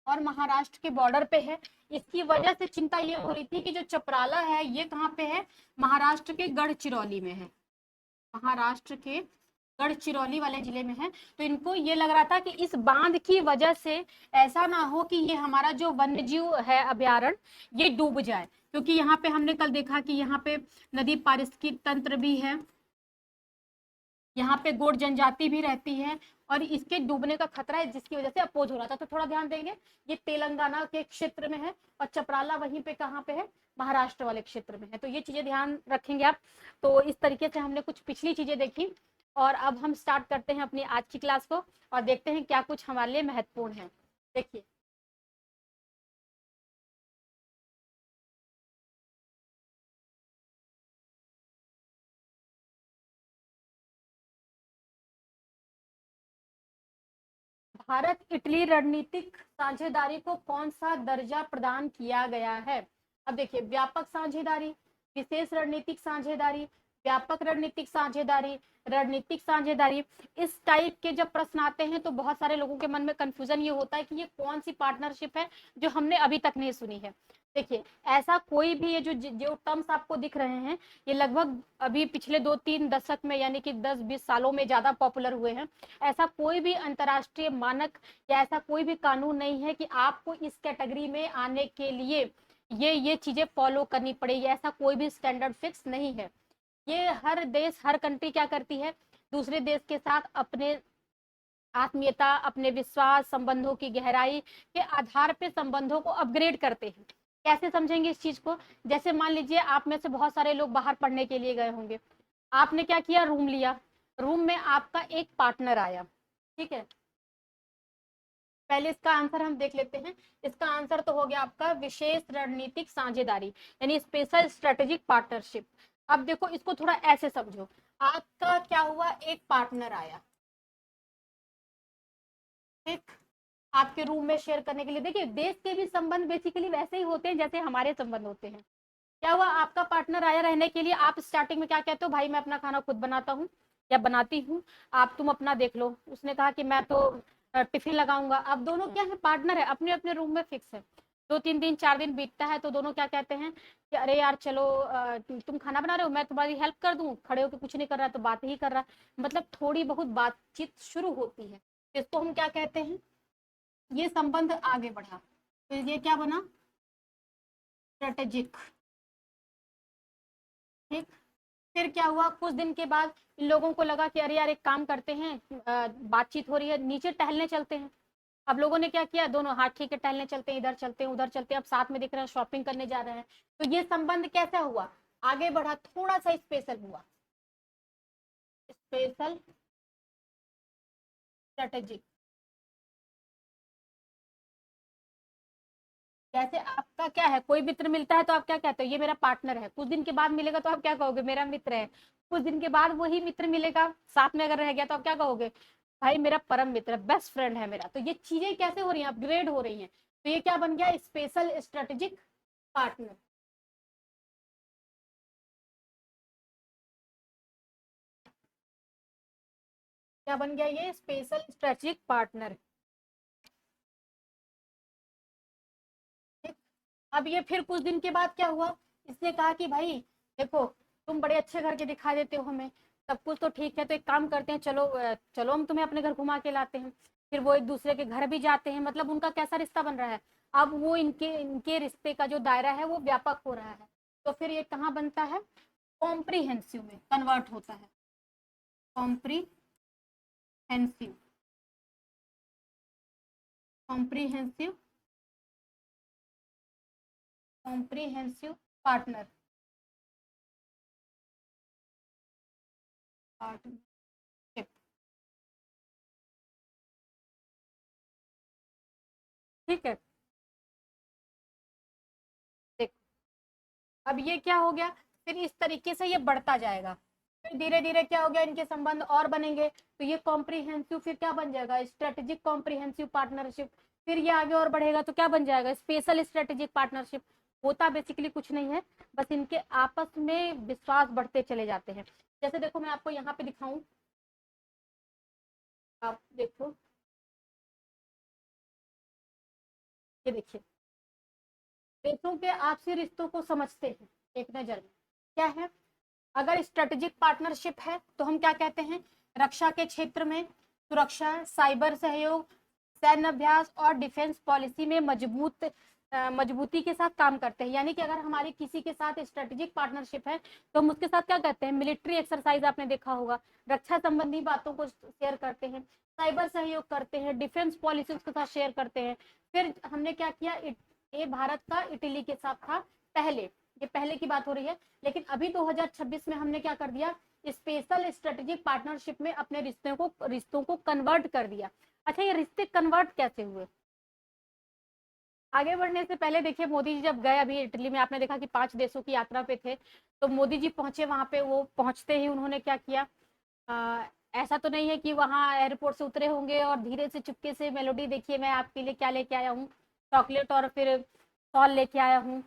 और महाराष्ट्र के बॉर्डर पे है। इसकी वजह से चिंता ये हो रही थी कि जो चपराला है ये कहाँ पे है, महाराष्ट्र के गढ़चिरौली में है, महाराष्ट्र के गढ़चिरौली वाले जिले में है। तो इनको ये लग रहा था कि इस बांध की वजह से ऐसा ना हो कि ये हमारा जो वन्यजीव है अभ्यारण्य ये डूब जाए, क्योंकि यहाँ पे हमने कल देखा कि यहाँ पे नदी पारिस्थितिकी तंत्र भी है, यहाँ पे गोंड जनजाति भी रहती है और इसके डूबने का खतरा है, जिसकी वजह से अपोज हो रहा था। तो थोड़ा ध्यान देंगे, ये तेलंगाना के क्षेत्र में है और चपराला वहीं पे कहाँ पे है, महाराष्ट्र वाले क्षेत्र में है। तो ये चीजें ध्यान रखेंगे आप। तो इस तरीके से हमने कुछ पिछली चीजें देखी और अब हम स्टार्ट करते हैं अपनी आज की क्लास को और देखते हैं क्या कुछ हमारे लिए महत्वपूर्ण है। देखिए, भारत इटली रणनीतिक साझेदारी को कौन सा दर्जा प्रदान किया गया है? अब देखिए, व्यापक साझेदारी, विशेष रणनीतिक साझेदारी, व्यापक रणनीतिक साझेदारी, रणनीतिक साझेदारी, इस टाइप के जब प्रश्न आते हैं तो बहुत सारे लोगों के मन में कंफ्यूजन ये होता है कि ये कौन सी पार्टनरशिप है जो हमने अभी तक नहीं सुनी है। देखिए, ऐसा कोई भी ये जो टर्म्स आपको दिख रहे हैं, ये लगभग अभी पिछले 2-3 दशक में यानी कि 10-20 सालों में ज्यादा पॉपुलर हुए हैं। ऐसा कोई भी अंतर्राष्ट्रीय मानक या ऐसा कोई भी कानून नहीं है कि आपको इस कैटेगरी में आने के लिए ये चीजें फॉलो करनी पड़ेगी, ऐसा कोई भी स्टैंडर्ड फिक्स नहीं है। ये हर देश, हर कंट्री क्या करती है, दूसरे देश के साथ अपने आत्मीयता, अपने विश्वास, संबंधों की गहराई के आधार पे संबंधों को अपग्रेड करते हैं। कैसे समझेंगे इस चीज को? जैसे मान लीजिए आप में से बहुत सारे लोग बाहर पढ़ने के लिए गए होंगे, आपने क्या किया, रूम लिया, रूम में आपका एक पार्टनर आया, ठीक है। पहले इसका आंसर हम देख लेते हैं। इसका आंसर तो हो गया आपका विशेष रणनीतिक साझेदारी, यानी स्पेशल स्ट्रेटेजिक पार्टनरशिप। अब देखो, इसको थोड़ा ऐसे समझो, आपका क्या हुआ, एक पार्टनर आया, ठीक, आपके रूम में शेयर करने के लिए। देखिए, देश के भी संबंध बेसिकली वैसे ही होते हैं जैसे हमारे संबंध होते हैं। क्या हुआ, आपका पार्टनर आया रहने के लिए, आप स्टार्टिंग में क्या कहते हो, भाई मैं अपना खाना खुद बनाता हूँ या बनाती हूँ, आप तुम अपना देख लो। उसने कहा कि मैं तो टिफिन लगाऊंगा। अब दोनों क्या है, पार्टनर है, अपने अपने रूम में फिक्स है। 2-3 दिन 4 दिन बीतता है तो दोनों क्या कहते हैं कि अरे यार चलो, तुम खाना बना रहे हो, मैं तुम्हारी हेल्प कर दूं, खड़े होकर कुछ नहीं कर रहा तो बात ही कर रहा, मतलब थोड़ी बहुत बातचीत शुरू होती है। इसको हम क्या कहते हैं, ये संबंध आगे बढ़ा तो ये क्या बना, स्ट्रेटेजिक, ठीक। फिर क्या हुआ, कुछ दिन के बाद इन लोगों को लगा कि अरे यार एक काम करते हैं, बातचीत हो रही है, नीचे टहलने चलते हैं। अब लोगों ने क्या किया, दोनों, हाँ ठीक है टहलने चलते हैं, इधर चलते हैं उधर चलते हैं, अब साथ में दिख रहे हैं, शॉपिंग करने जा रहे हैं। तो ये संबंध कैसा हुआ, आगे बढ़ा, थोड़ा सा स्पेशल हुआ, स्पेशल स्ट्रेटेजिक। जैसे आपका क्या है, कोई मित्र मिलता है तो आप क्या कहते हो, ये मेरा पार्टनर है। कुछ दिन के बाद मिलेगा तो आप क्या कहोगे, मेरा मित्र है। कुछ दिन के बाद वही मित्र मिलेगा, साथ में अगर रह गया तो आप क्या कहोगे, भाई मेरा परम मित्र, बेस्ट फ्रेंड है मेरा। तो ये चीजें कैसे हो रही हैं, अपग्रेड हो रही हैं। तो ये क्या बन गया, स्पेशल स्ट्रेटेजिक पार्टनर। क्या बन गया, ये स्पेशल स्ट्रेटेजिक पार्टनर। अब ये फिर कुछ दिन के बाद क्या हुआ, इसने कहा कि भाई देखो, तुम बड़े अच्छे घर के दिखा देते हो हमें, सब कुछ तो ठीक है, तो एक काम करते हैं, चलो चलो हम तुम्हें अपने घर घुमा के लाते हैं। फिर वो एक दूसरे के घर भी जाते हैं, मतलब उनका कैसा रिश्ता बन रहा है, अब वो इनके इनके रिश्ते का जो दायरा है वो व्यापक हो रहा है। तो फिर ये कहाँ बनता है, कॉम्प्रीहेंसिव में कन्वर्ट होता है, comprehensive, comprehensive, comprehensive partner, partnership, ठीक है। देखो, अब ये क्या हो गया, फिर इस तरीके से ये बढ़ता जाएगा, फिर धीरे धीरे क्या हो गया, इनके संबंध और बनेंगे। तो ये कॉम्प्रीहेंसिव फिर क्या बन जाएगा, स्ट्रेटेजिक कॉम्प्रीहेंसिव पार्टनरशिप। फिर ये आगे और बढ़ेगा तो क्या बन जाएगा, स्पेशल स्ट्रेटेजिक पार्टनरशिप। होता बेसिकली कुछ नहीं है, बस इनके आपस में विश्वास बढ़ते चले जाते हैं। जैसे देखो, मैं आपको यहाँ पे दिखाऊं, आप देखो, ये देखिए, देशों के आपसी रिश्तों को समझते हैं एक नजर में, क्या है, अगर स्ट्रेटेजिक पार्टनरशिप है तो हम क्या कहते हैं, रक्षा के क्षेत्र में सुरक्षा, साइबर सहयोग, सैन्य अभ्यास और डिफेंस पॉलिसी में मजबूती के साथ काम करते हैं। यानी कि अगर हमारी किसी के साथ स्ट्रेटेजिक पार्टनरशिप है तो हम उसके साथ क्या करते हैं, मिलिट्री एक्सरसाइज आपने देखा होगा, रक्षा संबंधी बातों को शेयर करते हैं, साइबर सहयोग करते हैं, डिफेंस पॉलिसी उसके साथ शेयर करते हैं। फिर हमने क्या किया, ये भारत का इटली के साथ था पहले, ये पहले की बात हो रही है। लेकिन अभी 2026 में हमने क्या कर दिया, स्पेशल स्ट्रेटेजिक पार्टनरशिप में अपने रिश्तों को कन्वर्ट कर दिया। अच्छा, ये रिश्ते कन्वर्ट कैसे हुए? आगे बढ़ने से पहले देखिए, मोदी जी जब गए अभी इटली में, आपने देखा कि 5 देशों की यात्रा पे थे, तो मोदी जी पहुंचे वहां पे, वो पहुंचते ही उन्होंने क्या किया, ऐसा तो नहीं है कि वहां एयरपोर्ट से उतरे होंगे और धीरे से चुपके से, मेलोडी देखिए मैं आपके लिए क्या लेके आया हूँ, चॉकलेट और फिर सॉल लेके आया हूँ,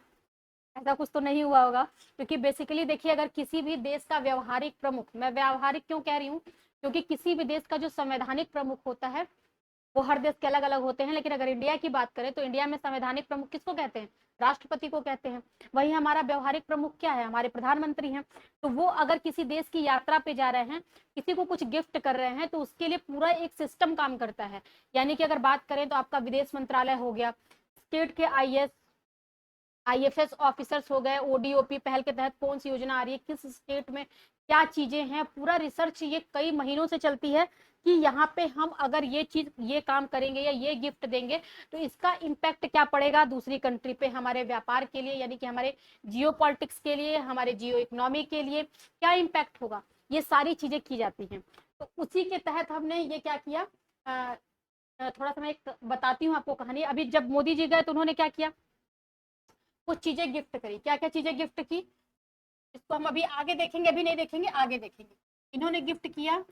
ऐसा कुछ तो नहीं हुआ होगा। क्योंकि बेसिकली देखिए, अगर किसी भी देश का व्यवहारिक प्रमुख, मैं व्यवहारिक क्यों कह रही हूँ, क्योंकि किसी भी देश का जो संवैधानिक प्रमुख होता है वो हर देश के अलग अलग होते हैं, लेकिन अगर इंडिया की बात करें तो इंडिया में संवैधानिक प्रमुख किसको कहते हैं, राष्ट्रपति को कहते हैं। वही हमारा व्यवहारिक प्रमुख क्या है, हमारे प्रधानमंत्री हैं। तो वो अगर किसी देश की यात्रा पे जा रहे हैं, किसी को कुछ गिफ्ट कर रहे हैं, तो उसके लिए पूरा एक सिस्टम काम करता है। यानी कि अगर बात करें तो आपका विदेश मंत्रालय हो गया, स्टेट के आईएफएस ऑफिसर्स हो गए, ओडीओपी पहल के तहत कौन सी योजना आ रही है, किस स्टेट में क्या चीजें हैं, पूरा रिसर्च ये कई महीनों से चलती है कि यहाँ पे हम अगर ये चीज, ये काम करेंगे या ये गिफ्ट देंगे तो इसका इम्पैक्ट क्या पड़ेगा दूसरी कंट्री पे, हमारे व्यापार के लिए, यानी कि हमारे जियो पॉलिटिक्स के लिए, हमारे जियो इकोनॉमी के लिए क्या इम्पैक्ट होगा, ये सारी चीजें की जाती हैं। तो उसी के तहत हमने ये क्या किया, थोड़ा सा मैं एक बताती हूँ आपको कहानी। अभी जब मोदी जी गए तो उन्होंने क्या किया, कुछ चीजें गिफ्ट करी। क्या क्या चीजें गिफ्ट की, इसको हम अभी आगे देखेंगे, अभी नहीं देखेंगे, आगे देखेंगे। इन्होंने गिफ्ट किया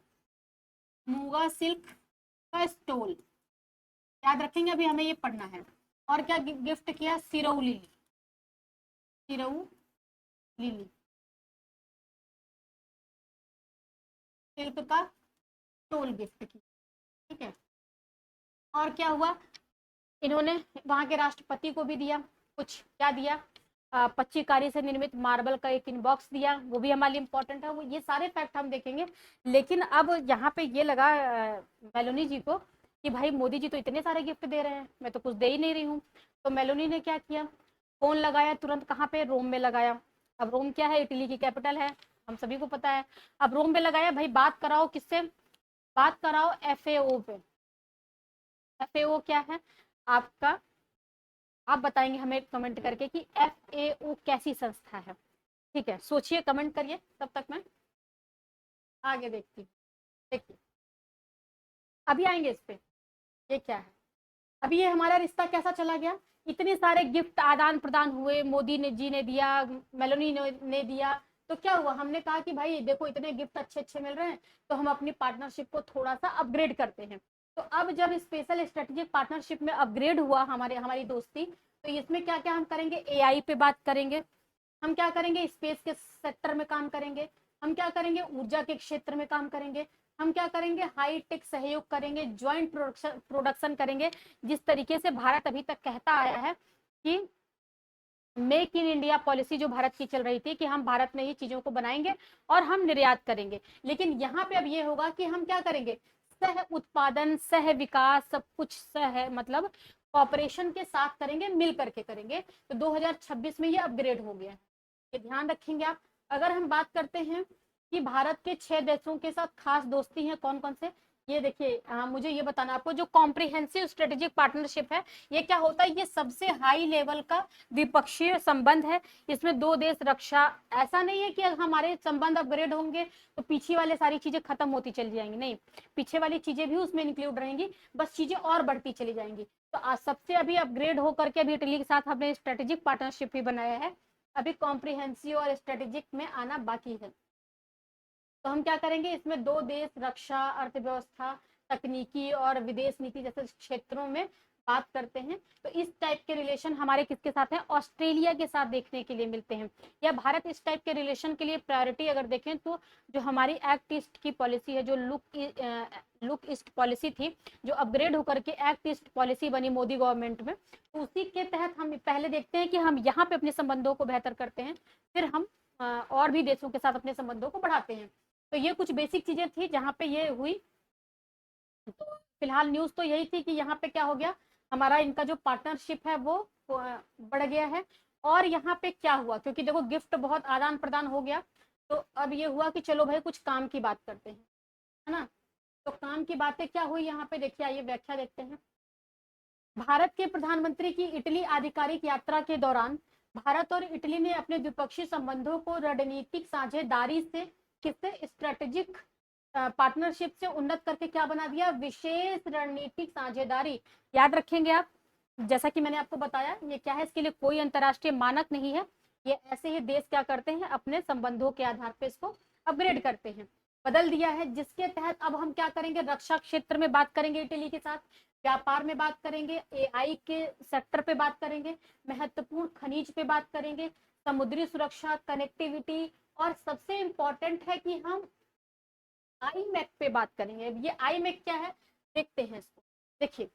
मूंगा सिल्क का स्टोल, याद रखेंगे, अभी हमें ये पढ़ना है। और क्या गिफ्ट किया, सिरऊ लिली, सिरऊ लिली सिल्क का स्टोल गिफ्ट किया, ठीक है। और क्या हुआ, इन्होंने वहां के राष्ट्रपति को भी दिया, कुछ क्या दिया, पच्चीकारी से निर्मित मार्बल का एक इनबॉक्स दिया, वो भी हमारे लिए इंपॉर्टेंट है। वो ये सारे फैक्ट हम देखेंगे। लेकिन अब यहाँ पे ये लगा मेलोनी जी को कि भाई मोदी जी तो इतने सारे गिफ्ट दे रहे हैं, मैं तो कुछ दे ही नहीं रही हूँ। तो मेलोनी ने क्या किया, फोन लगाया तुरंत, कहाँ पे, रोम में लगाया। अब रोम क्या है, इटली की कैपिटल है, हम सभी को पता है। अब रोम में लगाया, भाई बात कराओ किससे, बात कराओ एफएओ पे। एफएओ क्या है आपका, आप बताएंगे हमें कमेंट करके कि एफएओ कैसी संस्था है। ठीक है, सोचिए, कमेंट करिए, तब तक मैं आगे देखती हूँ। देखिए, अभी आएंगे इस पे, ये क्या है। अभी ये हमारा रिश्ता कैसा चला गया, इतने सारे गिफ्ट आदान प्रदान हुए, मोदी ने जी ने दिया, मेलोनी ने दिया। तो क्या हुआ, हमने कहा कि भाई देखो इतने गिफ्ट अच्छे अच्छे मिल रहे हैं, तो हम अपनी पार्टनरशिप को थोड़ा सा अपग्रेड करते हैं। तो अब जब स्पेशल स्ट्रेटेजिक पार्टनरशिप में अपग्रेड हुआ हमारी दोस्ती, तो इसमें क्या क्या हम करेंगे, एआई पे बात करेंगे, हम क्या करेंगे, स्पेस के सेक्टर में काम करेंगे, हम क्या करेंगे, ऊर्जा के क्षेत्र में काम करेंगे, हम क्या करेंगे, हाई टेक सहयोग करेंगे, ज्वाइंट प्रोडक्शन करेंगे। जिस तरीके से भारत अभी तक कहता आया है कि मेक इन इंडिया पॉलिसी जो भारत की चल रही थी कि हम भारत में ही चीजों को बनाएंगे और हम निर्यात करेंगे, लेकिन यहाँ पे अब ये होगा कि हम क्या करेंगे, सह उत्पादन, सह विकास, सब कुछ सह मतलब कॉपरेशन के साथ करेंगे, मिल करके करेंगे। तो 2026 में ये अपग्रेड हो गया है, ये ध्यान रखेंगे आप। अगर हम बात करते हैं कि भारत के 6 देशों के साथ खास दोस्ती है, कौन कौन से, ये देखिए, मुझे ये बताना आपको, जो कॉम्प्रिहेंसिव स्ट्रेटेजिक पार्टनरशिप है, ये क्या होता है, ये सबसे हाई लेवल का द्विपक्षीय संबंध है। इसमें दो देश रक्षा, ऐसा नहीं है कि हमारे संबंध अपग्रेड होंगे तो पीछे वाले सारी चीजें खत्म होती चली जाएंगी, नहीं, पीछे वाली चीजें भी उसमें इंक्लूड रहेंगी, बस चीजें और बढ़ती चली जाएंगी। तो आज सबसे अभी अपग्रेड होकर के अभी इटली के साथ हमने स्ट्रेटेजिक पार्टनरशिप भी बनाया है, अभी कॉम्प्रिहेंसिव और स्ट्रेटेजिक में आना बाकी है। तो हम क्या करेंगे, इसमें दो देश रक्षा, अर्थव्यवस्था, तकनीकी और विदेश नीति जैसे क्षेत्रों में बात करते हैं। तो इस टाइप के रिलेशन हमारे किसके साथ है, ऑस्ट्रेलिया के साथ देखने के लिए मिलते हैं। या भारत इस टाइप के रिलेशन के लिए प्रायोरिटी अगर देखें तो जो हमारी एक्ट ईस्ट की पॉलिसी है, जो लुक ईस्ट पॉलिसी थी, जो अपग्रेड होकर के एक्ट ईस्ट पॉलिसी बनी मोदी गवर्नमेंट में, तो उसी के तहत हम पहले देखते हैं कि हम यहाँ पे अपने संबंधों को बेहतर करते हैं, फिर हम और भी देशों के साथ अपने संबंधों को बढ़ाते हैं। तो ये कुछ बेसिक चीजें थी जहाँ पे ये हुई। तो फिलहाल न्यूज तो यही थी कि यहाँ पे क्या हो गया, हमारा इनका जो पार्टनरशिप है वो बढ़ गया है। और यहाँ पे क्या हुआ, क्योंकि देखो गिफ्ट बहुत आदान प्रदान हो गया, तो अब ये हुआ कि चलो भाई कुछ काम की बात करते हैं, है ना। तो काम की बातें क्या हुई यहाँ पे, देखिए आइए व्याख्या देखते हैं। भारत के प्रधानमंत्री की इटली आधिकारिक यात्रा के दौरान भारत और इटली ने अपने द्विपक्षीय संबंधों को रणनीतिक साझेदारी से किससे स्ट्रेटेजिक पार्टनरशिप से उन्नत करके क्या बना दिया, विशेष रणनीतिक साझेदारी। याद रखेंगे आप, जैसा कि मैंने आपको बताया ये क्या है, इसके लिए कोई अंतर्राष्ट्रीय मानक नहीं है, ये ऐसे ही देश क्या करते हैं अपने संबंधों के आधार पर इसको अपग्रेड करते हैं, बदल दिया है, जिसके तहत अब हम क्या करेंगे, रक्षा क्षेत्र में बात करेंगे इटली के साथ, व्यापार में बात करेंगे, एआई के सेक्टर पे बात करेंगे, महत्वपूर्ण खनिज पे बात करेंगे, समुद्री सुरक्षा, कनेक्टिविटी, और सबसे इंपॉर्टेंट है कि हम आईमैक पे बात करेंगे। ये आईमैक क्या है देखते हैं इसको। देखिए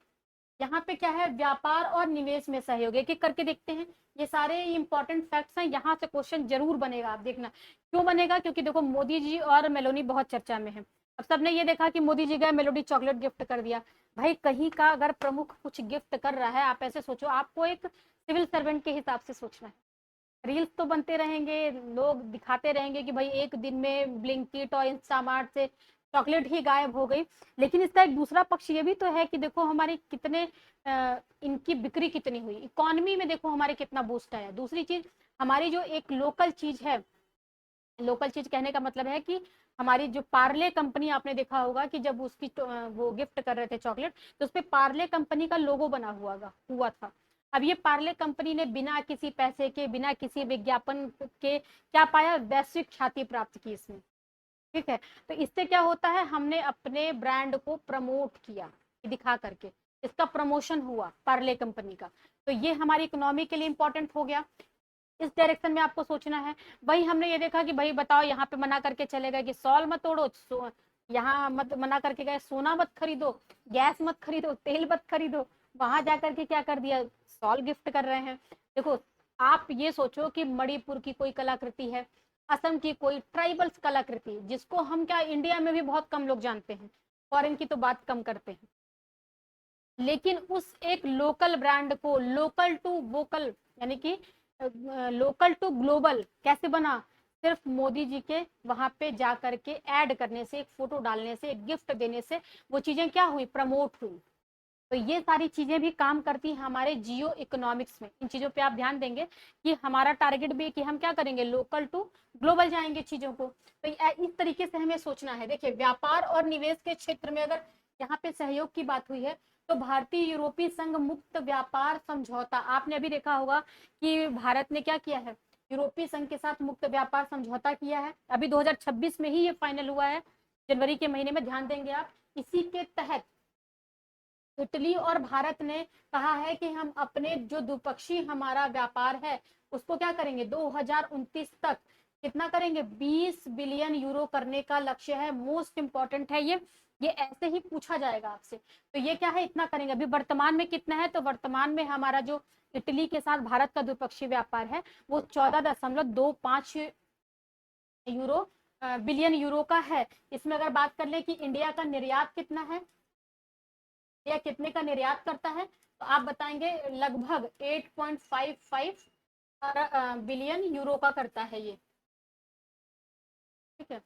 यहाँ पे क्या है, व्यापार और निवेश में सहयोग, एक एक करके देखते हैं। ये सारे इंपॉर्टेंट फैक्ट्स हैं, यहाँ से क्वेश्चन जरूर बनेगा, आप देखना क्यों बनेगा, क्योंकि देखो मोदी जी और मेलोनी बहुत चर्चा में है। अब सबने ये देखा कि मोदी जी गए मेलोडी चॉकलेट गिफ्ट कर दिया। भाई कहीं का अगर प्रमुख कुछ गिफ्ट कर रहा है, आप ऐसे सोचो, आपको एक सिविल सर्वेंट के हिसाब से सोचना है। रील्स तो बनते रहेंगे, लोग दिखाते रहेंगे कि भाई एक दिन में ब्लिंकिट और इंस्टामार्ट से चॉकलेट ही गायब हो गई, लेकिन इसका एक दूसरा पक्ष ये भी तो है कि देखो हमारी कितने इनकी बिक्री कितनी हुई, इकोनॉमी में देखो हमारे कितना बूस्ट आया। दूसरी चीज, हमारी जो एक लोकल चीज है, लोकल चीज कहने का मतलब है कि हमारी जो पार्ले कंपनी, आपने देखा होगा कि जब उसकी वो गिफ्ट कर रहे थे चॉकलेट, तो उसपे पार्ले कंपनी का लोगो बना हुआ था। अब ये पार्ले कंपनी ने बिना किसी पैसे के, बिना किसी विज्ञापन के क्या पाया, वैश्विक ख्याति प्राप्त की इसमें। ठीक है, तो इससे क्या होता है, हमने अपने ब्रांड को प्रमोट किया दिखा करके, इसका प्रमोशन हुआ पार्ले कंपनी का, तो ये हमारी इकोनॉमी के लिए इंपॉर्टेंट हो गया। इस डायरेक्शन में आपको सोचना है। वही हमने ये देखा कि भाई बताओ, यहाँ पे मना करके चले गए कि सॉल मत तोड़ो, यहाँ मत मना करके गए सोना मत खरीदो, गैस मत खरीदो, तेल मत खरीदो, वहां जाकर के क्या कर दिया, सॉल गिफ्ट कर रहे हैं। देखो आप ये सोचो कि मणिपुर की कोई कलाकृति है, असम की कोई ट्राइबल्स कलाकृति, जिसको हम क्या इंडिया में भी बहुत कम लोग जानते हैं, फॉरेन की तो बात कम करते हैं, लेकिन उस एक लोकल ब्रांड को लोकल टू वोकल, यानी कि लोकल टू ग्लोबल कैसे बना, सिर्फ मोदी जी के वहां पे जा करके ऐड करने से, एक फोटो डालने से, एक गिफ्ट देने से वो चीजें क्या हुई, प्रमोट हुई। तो ये सारी चीजें भी काम करती हैं हमारे जियो इकोनॉमिक्स में। इन चीजों पे आप ध्यान देंगे कि हमारा टारगेट भी कि हम क्या करेंगे, लोकल टू ग्लोबल जाएंगे चीजों को। तो इस तरीके से हमें सोचना है। देखिए व्यापार और निवेश के क्षेत्र में अगर यहाँ पे सहयोग की बात हुई है, तो भारतीय यूरोपीय संघ मुक्त व्यापार समझौता, आपने अभी देखा होगा कि भारत ने क्या किया है, यूरोपीय संघ के साथ मुक्त व्यापार समझौता किया है। अभी 2026 में ही ये फाइनल हुआ है, जनवरी के महीने में, ध्यान देंगे आप। इसी के तहत इटली और भारत ने कहा है कि हम अपने जो द्विपक्षीय हमारा व्यापार है उसको क्या करेंगे, 2029 तक कितना करेंगे, 20 बिलियन यूरो करने का लक्ष्य है। मोस्ट इंपॉर्टेंट है ये ऐसे ही पूछा जाएगा आपसे। तो ये क्या है, इतना करेंगे। अभी वर्तमान में कितना है, तो वर्तमान में हमारा जो इटली के साथ भारत का द्विपक्षीय व्यापार है वो 14.25 यूरो बिलियन यूरो का है। इसमें अगर बात कर ले कि इंडिया का निर्यात कितना है, या कितने का निर्यात करता है, तो आप बताएंगे लगभग 8.55 बिलियन यूरो का करता है ये। ठीक है,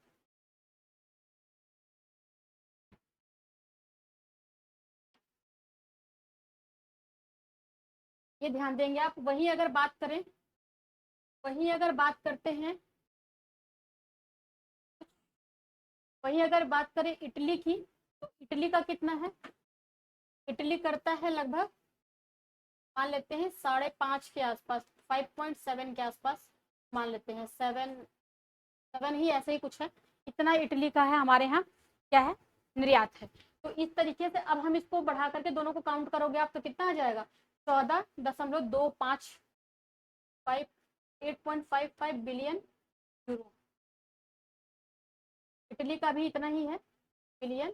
ये ध्यान देंगे आप। वहीं अगर बात करें, वहीं अगर बात करते हैं, वहीं अगर बात करें इटली की, तो इटली का कितना है, इटली करता है लगभग, मान लेते हैं 5.5 के आसपास, 5.7 के आसपास मान लेते हैं, 7 ही, ऐसे ही कुछ है। इतना इटली का है हमारे यहाँ क्या है, निर्यात है। तो इस तरीके से अब हम इसको बढ़ा करके दोनों को काउंट करोगे आप, तो कितना आ जाएगा, 14.25 8.55 बिलियन यूरो। इटली का भी इतना ही है बिलियन,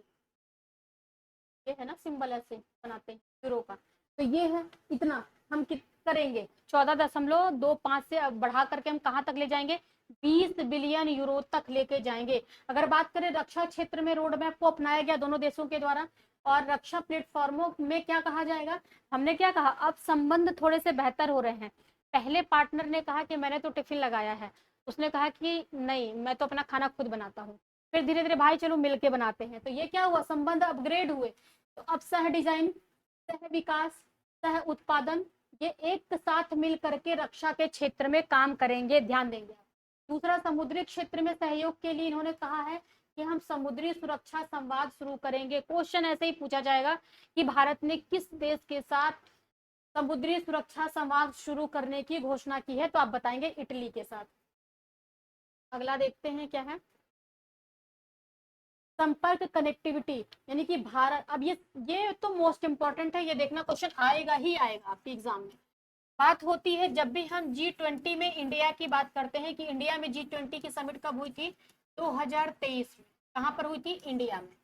ये है ना सिंबल ऐसे बनाते हैं यूरो का, तो ये है इतना। हम कित करेंगे, 14.25 से अब बढ़ा करके हम कहाँ तक ले जाएंगे, 20 बिलियन यूरो तक लेके जाएंगे। अगर बात करें रक्षा क्षेत्र में रोड मैप को अपनाया गया दोनों देशों के द्वारा, और रक्षा प्लेटफॉर्मों में क्या कहा जाएगा, हमने क्या कहा, अब संबंध थोड़े से बेहतर हो रहे हैं। पहले पार्टनर ने कहा कि मैंने तो टिफिन लगाया है, उसने कहा कि नहीं मैं तो अपना खाना खुद बनाता हूँ, फिर धीरे धीरे भाई चलो मिलके बनाते हैं, तो ये क्या हुआ, संबंध अपग्रेड हुए। तो अब सह डिजाइन, सह विकास, सह उत्पादन, ये एक साथ मिल करके रक्षा के क्षेत्र में काम करेंगे, ध्यान देंगे। दूसरा, समुद्री क्षेत्र में सहयोग के लिए इन्होंने कहा है कि हम समुद्री सुरक्षा संवाद शुरू करेंगे। क्वेश्चन ऐसे ही पूछा जाएगा कि भारत ने किस देश के साथ समुद्री सुरक्षा संवाद शुरू करने की घोषणा की है, तो आप बताएंगे इटली के साथ। अगला देखते हैं क्या है, संपर्क कनेक्टिविटी, यानी कि भारत, अब ये तो मोस्ट इंपॉर्टेंट है, ये देखना क्वेश्चन आएगा ही आएगा आपके एग्जाम में। बात होती है जब भी हम G20 में इंडिया की बात करते हैं कि इंडिया में G20 की समिट कब हुई थी, 2023 में। कहाँ पर हुई थी, इंडिया में।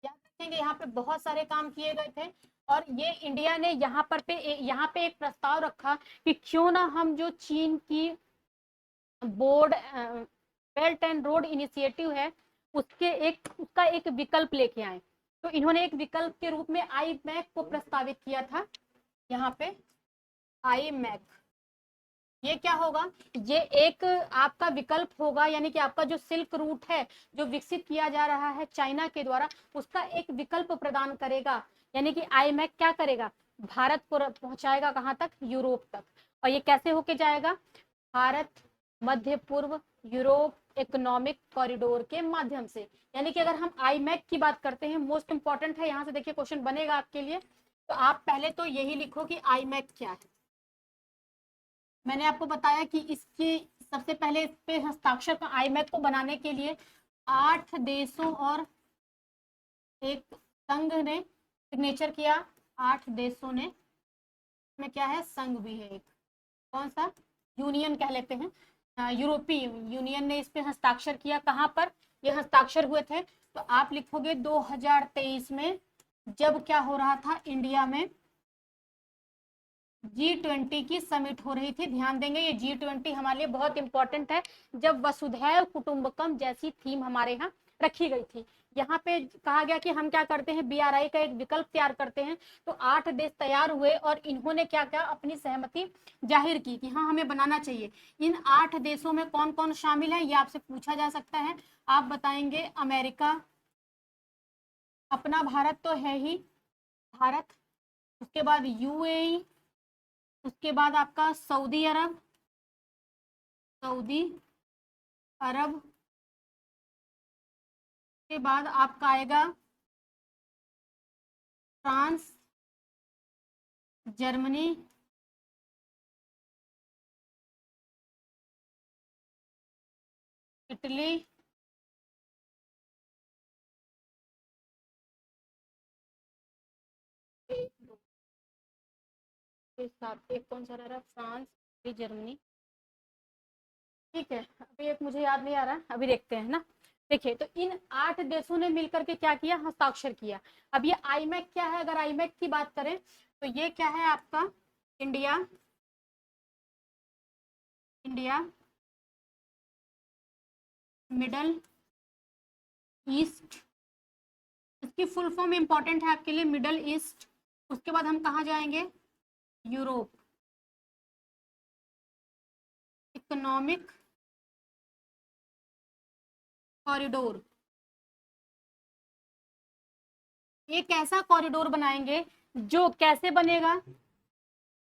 याद रखेंगे यहाँ पे बहुत सारे काम किए गए थे, और ये इंडिया ने यहाँ पे एक प्रस्ताव रखा कि क्यों ना हम जो चीन की board belt and road initiative है उसका एक विकल्प लेके आए। तो इन्होंने एक विकल्प के रूप में आई मैक को प्रस्तावित किया था। यहाँ पे आई मैक, ये क्या होगा, ये एक आपका विकल्प होगा, यानी कि आपका जो सिल्क रूट है जो विकसित किया जा रहा है चाइना के द्वारा, उसका एक विकल्प प्रदान करेगा। यानी कि आई मैक क्या करेगा, भारत को पहुंचाएगा कहाँ तक, यूरोप तक। और ये कैसे होके जाएगा, भारत मध्य पूर्व यूरोप इकोनॉमिक कॉरिडोर के माध्यम से। यानी कि अगर हम आई मैक की बात करते हैं, मोस्ट इंपॉर्टेंट है, यहाँ से देखिए क्वेश्चन बनेगा आपके लिए, तो आप पहले तो यही लिखो कि आई मैक क्या है। मैंने आपको बताया कि इसके सबसे पहले इस पे हस्ताक्षर का आई मैक को बनाने के लिए 8 देशों और एक संघ ने सिग्नेचर किया। 8 देशों ने, में क्या है, संघ भी है एक, कौन सा, यूनियन कह लेते हैं, यूरोपीय यूनियन ने इस पे हस्ताक्षर किया। कहाँ पर ये हस्ताक्षर हुए थे, तो आप लिखोगे 2023 में, जब क्या हो रहा था, इंडिया में G20 की समिट हो रही थी। ध्यान देंगे ये G20 हमारे लिए बहुत इंपॉर्टेंट है, जब वसुधैव कुटुंबकम जैसी थीम हमारे यहाँ रखी गई थी। यहाँ पे कहा गया कि हम क्या करते हैं, BRI का एक विकल्प तैयार करते हैं। तो 8 देश तैयार हुए और इन्होंने क्या क्या अपनी सहमति जाहिर की कि हाँ हमें बनाना चाहिए। इन 8 देशों में कौन कौन शामिल है, ये आपसे पूछा जा सकता है। आप बताएंगे अमेरिका, अपना भारत तो है ही, भारत, उसके बाद UAE, उसके बाद आपका सऊदी अरब, सऊदी अरब के बाद आपका आएगा फ्रांस, जर्मनी, इटली, एक कौन सा रह रहा, फ्रांस, जर्मनी, ठीक है। अभी एक मुझे याद नहीं आ रहा, अभी देखते हैं ना। देखिए, तो इन 8 देशों ने मिलकर के क्या किया, हस्ताक्षर किया। अब ये आईमैक क्या है, अगर आईमैक की बात करें तो ये क्या है आपका, इंडिया, इंडिया मिडल ईस्ट, इसकी फुल फॉर्म इंपॉर्टेंट है आपके लिए, मिडल ईस्ट। उसके बाद हम कहाँ जाएंगे, यूरोप इकोनॉमिक कॉरिडोर। एक ऐसा कॉरिडोर बनाएंगे जो कैसे बनेगा,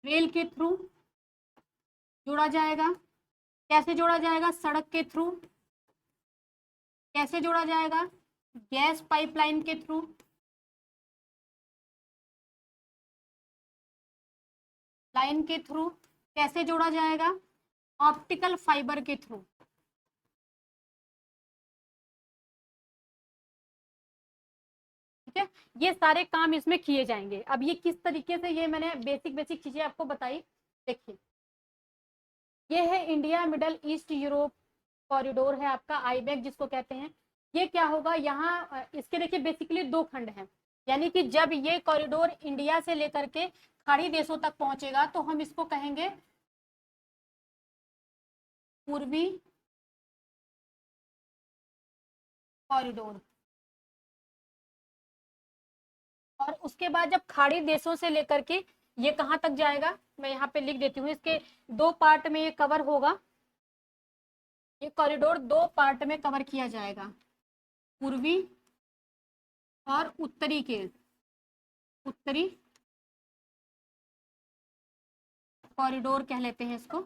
रेल के थ्रू जोड़ा जाएगा। कैसे जोड़ा जाएगा, सड़क के थ्रू। कैसे जोड़ा जाएगा, गैस पाइपलाइन के थ्रू। लाइन के थ्रू। कैसे जोड़ा जाएगा, ऑप्टिकल फाइबर के थ्रू। ठीक है, ये सारे काम इसमें किए जाएंगे। अब ये किस तरीके से, ये मैंने बेसिक बेसिक चीजें आपको बताई। देखिए, ये है India middle east Europe corridor है आपका, आईबैक जिसको कहते हैं। ये क्या होगा, यहाँ इसके देखिए बेसिकली 2 खंड हैं। यानी कि जब ये कॉरिडोर इंडिया से लेकर के खाड़ी देशों तक पहुंचेगा तो हम इसको कहेंगे पूर्वी कॉरिडोर। और उसके बाद जब खाड़ी देशों से लेकर के ये कहाँ तक जाएगा, मैं यहाँ पे लिख देती हूँ, इसके दो पार्ट में ये कवर होगा। ये कॉरिडोर दो पार्ट में कवर किया जाएगा, पूर्वी और उत्तरी के, उत्तरी कॉरिडोर कह लेते हैं इसको,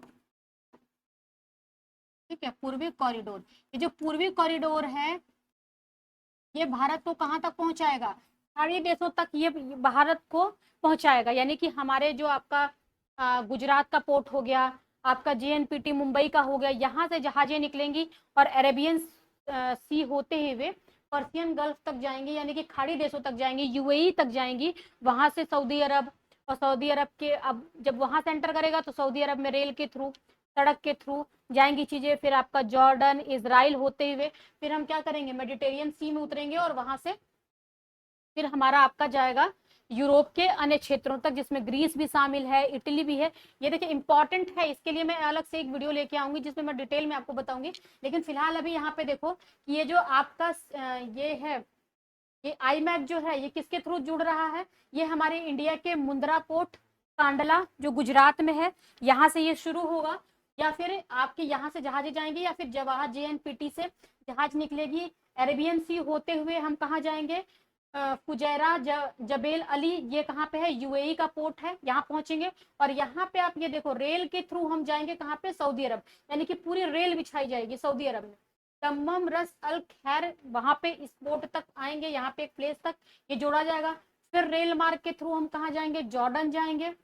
ठीक है, पूर्वी कॉरिडोर। ये जो पूर्वी कॉरिडोर है ये भारत को कहाँ तक पहुंचाएगा, खाड़ी देशों तक ये भारत को पहुंचाएगा। यानी कि हमारे जो आपका गुजरात का पोर्ट हो गया, आपका जेएनपीटी मुंबई का हो गया, यहाँ से जहाजें निकलेंगी और अरेबियन सी होते हुए पर्सियन गल्फ तक जाएंगी, यानी कि खाड़ी देशों तक जाएंगी, यूएई तक जाएंगी, वहां से सऊदी अरब, और सऊदी अरब के अब जब वहां से एंटर करेगा तो सऊदी अरब में रेल के थ्रू, सड़क के थ्रू जाएंगी चीजें, फिर आपका जॉर्डन इसराइल होते हुए फिर हम क्या करेंगे, मेडिटेरियन सी में उतरेंगे और वहां से फिर हमारा आपका जाएगा यूरोप के अन्य क्षेत्रों तक, जिसमें ग्रीस भी शामिल है, इटली भी है। ये देखिए इंपॉर्टेंट है, इसके लिए मैं अलग से एक वीडियो लेके आऊंगी जिसमें मैं डिटेल में आपको बताऊंगी। लेकिन फिलहाल अभी यहाँ पे देखो कि ये जो आपका ये है, ये आई मैप जो है ये किसके थ्रू जुड़ रहा है, ये हमारे इंडिया के मुंद्रा पोर्ट कांडला जो गुजरात में है, यहाँ से ये शुरू होगा, या फिर आपके यहाँ से जहाजें जाएंगे, या फिर जवाहर जेएनपीटी से जहाज निकलेगी, अरेबियन सी होते हुए हम कहाँ जाएंगे, फुजैरा जबेल अली, ये कहाँ पे है, यूएई का पोर्ट है, यहाँ पहुंचेंगे। और यहाँ पे आप ये देखो रेल के थ्रू हम जाएंगे कहाँ पे, सऊदी अरब, यानी कि पूरी रेल बिछाई जाएगी सऊदी अरब में। दम्मम रस अल खैर वहां पे इस पोर्ट तक आएंगे, यहाँ पे एक प्लेस तक ये जोड़ा जाएगा। फिर रेल मार्ग के थ्रू हम कहाँ जाएंगे, जॉर्डन जाएंगे,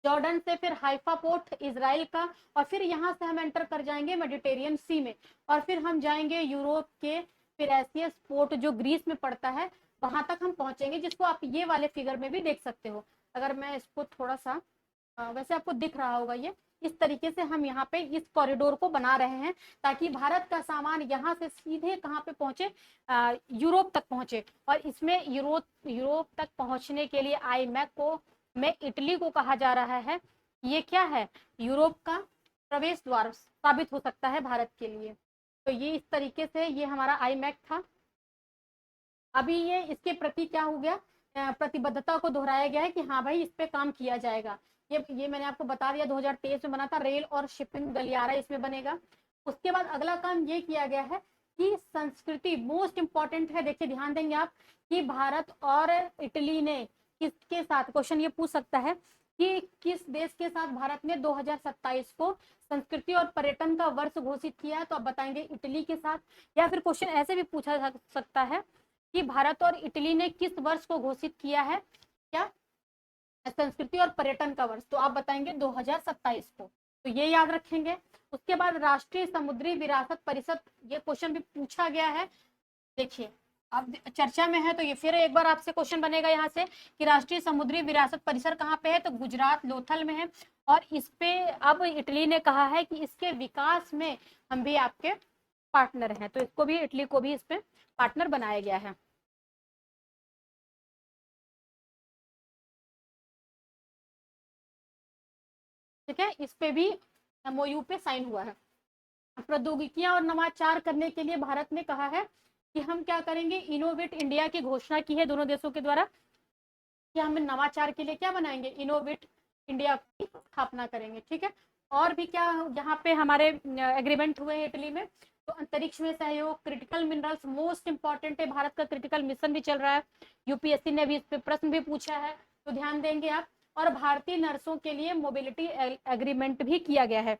जॉर्डन से फिर हाइफा पोर्ट इजराइल का, और फिर यहाँ से हम एंटर कर जाएंगे मेडिटेरियन सी में, और फिर हम जाएंगे यूरोप के फिरेसियस पोर्ट जो ग्रीस में पड़ता है, वहां तक हम पहुंचेंगे, जिसको आप ये वाले फिगर में भी देख सकते हो। अगर मैं इसको थोड़ा सा वैसे आपको दिख रहा होगा, ये इस तरीके से हम यहाँ पे इस कॉरिडोर को बना रहे हैं, ताकि भारत का सामान यहाँ से सीधे कहाँ पे पहुंचे, यूरोप तक पहुंचे। और इसमें यूरोप तक पहुंचने के लिए आई मैक को में इटली को कहा जा रहा है, ये क्या है, यूरोप का प्रवेश द्वार साबित हो सकता है भारत के लिए। तो ये इस तरीके से ये हमारा आई मैक था। अभी ये इसके प्रति क्या हो गया, प्रतिबद्धता को दोहराया गया है कि हाँ भाई इस पे काम किया जाएगा। ये मैंने आपको बता दिया 2023 में बना था, रेल और शिपिंग गलियारा इसमें बनेगा। उसके बाद अगला काम ये किया गया है कि संस्कृति मोस्ट इंपॉर्टेंट है, देखिए ध्यान देंगे आप कि भारत और इटली ने किसके साथ, क्वेश्चन ये पूछ सकता है कि किस देश के साथ भारत ने 2027 को संस्कृति और पर्यटन का वर्ष घोषित किया है, तो आप बताएंगे इटली के साथ। या फिर क्वेश्चन ऐसे भी पूछा सकता है कि भारत और इटली ने किस वर्ष को घोषित किया है क्या, संस्कृति और पर्यटन का वर्ष, तो आप बताएंगे 2027 को, तो ये याद रखेंगे। उसके बाद राष्ट्रीय समुद्री विरासत परिषद, ये क्वेश्चन भी पूछा गया है, देखिए अब चर्चा में है, तो ये फिर एक बार आपसे क्वेश्चन बनेगा यहाँ से कि राष्ट्रीय समुद्री विरासत परिसर कहाँ पे है, तो गुजरात लोथल में है। और इस पे अब इटली ने कहा है कि इसके विकास में हम भी आपके पार्टनर हैं, तो इसको भी, इटली को भी इस पे पार्टनर बनाया गया है। ठीक है, इस पे भी एमओयू पे साइन हुआ है। प्रौद्योगिकियां और नवाचार करने के लिए भारत ने कहा है कि हम क्या करेंगे, इनोवेट इंडिया की घोषणा की है दोनों देशों के द्वारा कि हम नवाचार के लिए क्या बनाएंगे, इनोवेट इंडिया की स्थापना करेंगे। ठीक है, और भी क्या यहाँ पे हमारे एग्रीमेंट हुए हैं इटली में, तो अंतरिक्ष में सहयोग, क्रिटिकल मिनरल्स मोस्ट इंपॉर्टेंट है, भारत का क्रिटिकल मिशन भी चल रहा है, यूपीएससी ने भी इस पे प्रश्न भी पूछा है, तो ध्यान देंगे आप। और भारतीय नर्सों के लिए मोबिलिटी एग्रीमेंट भी किया गया है।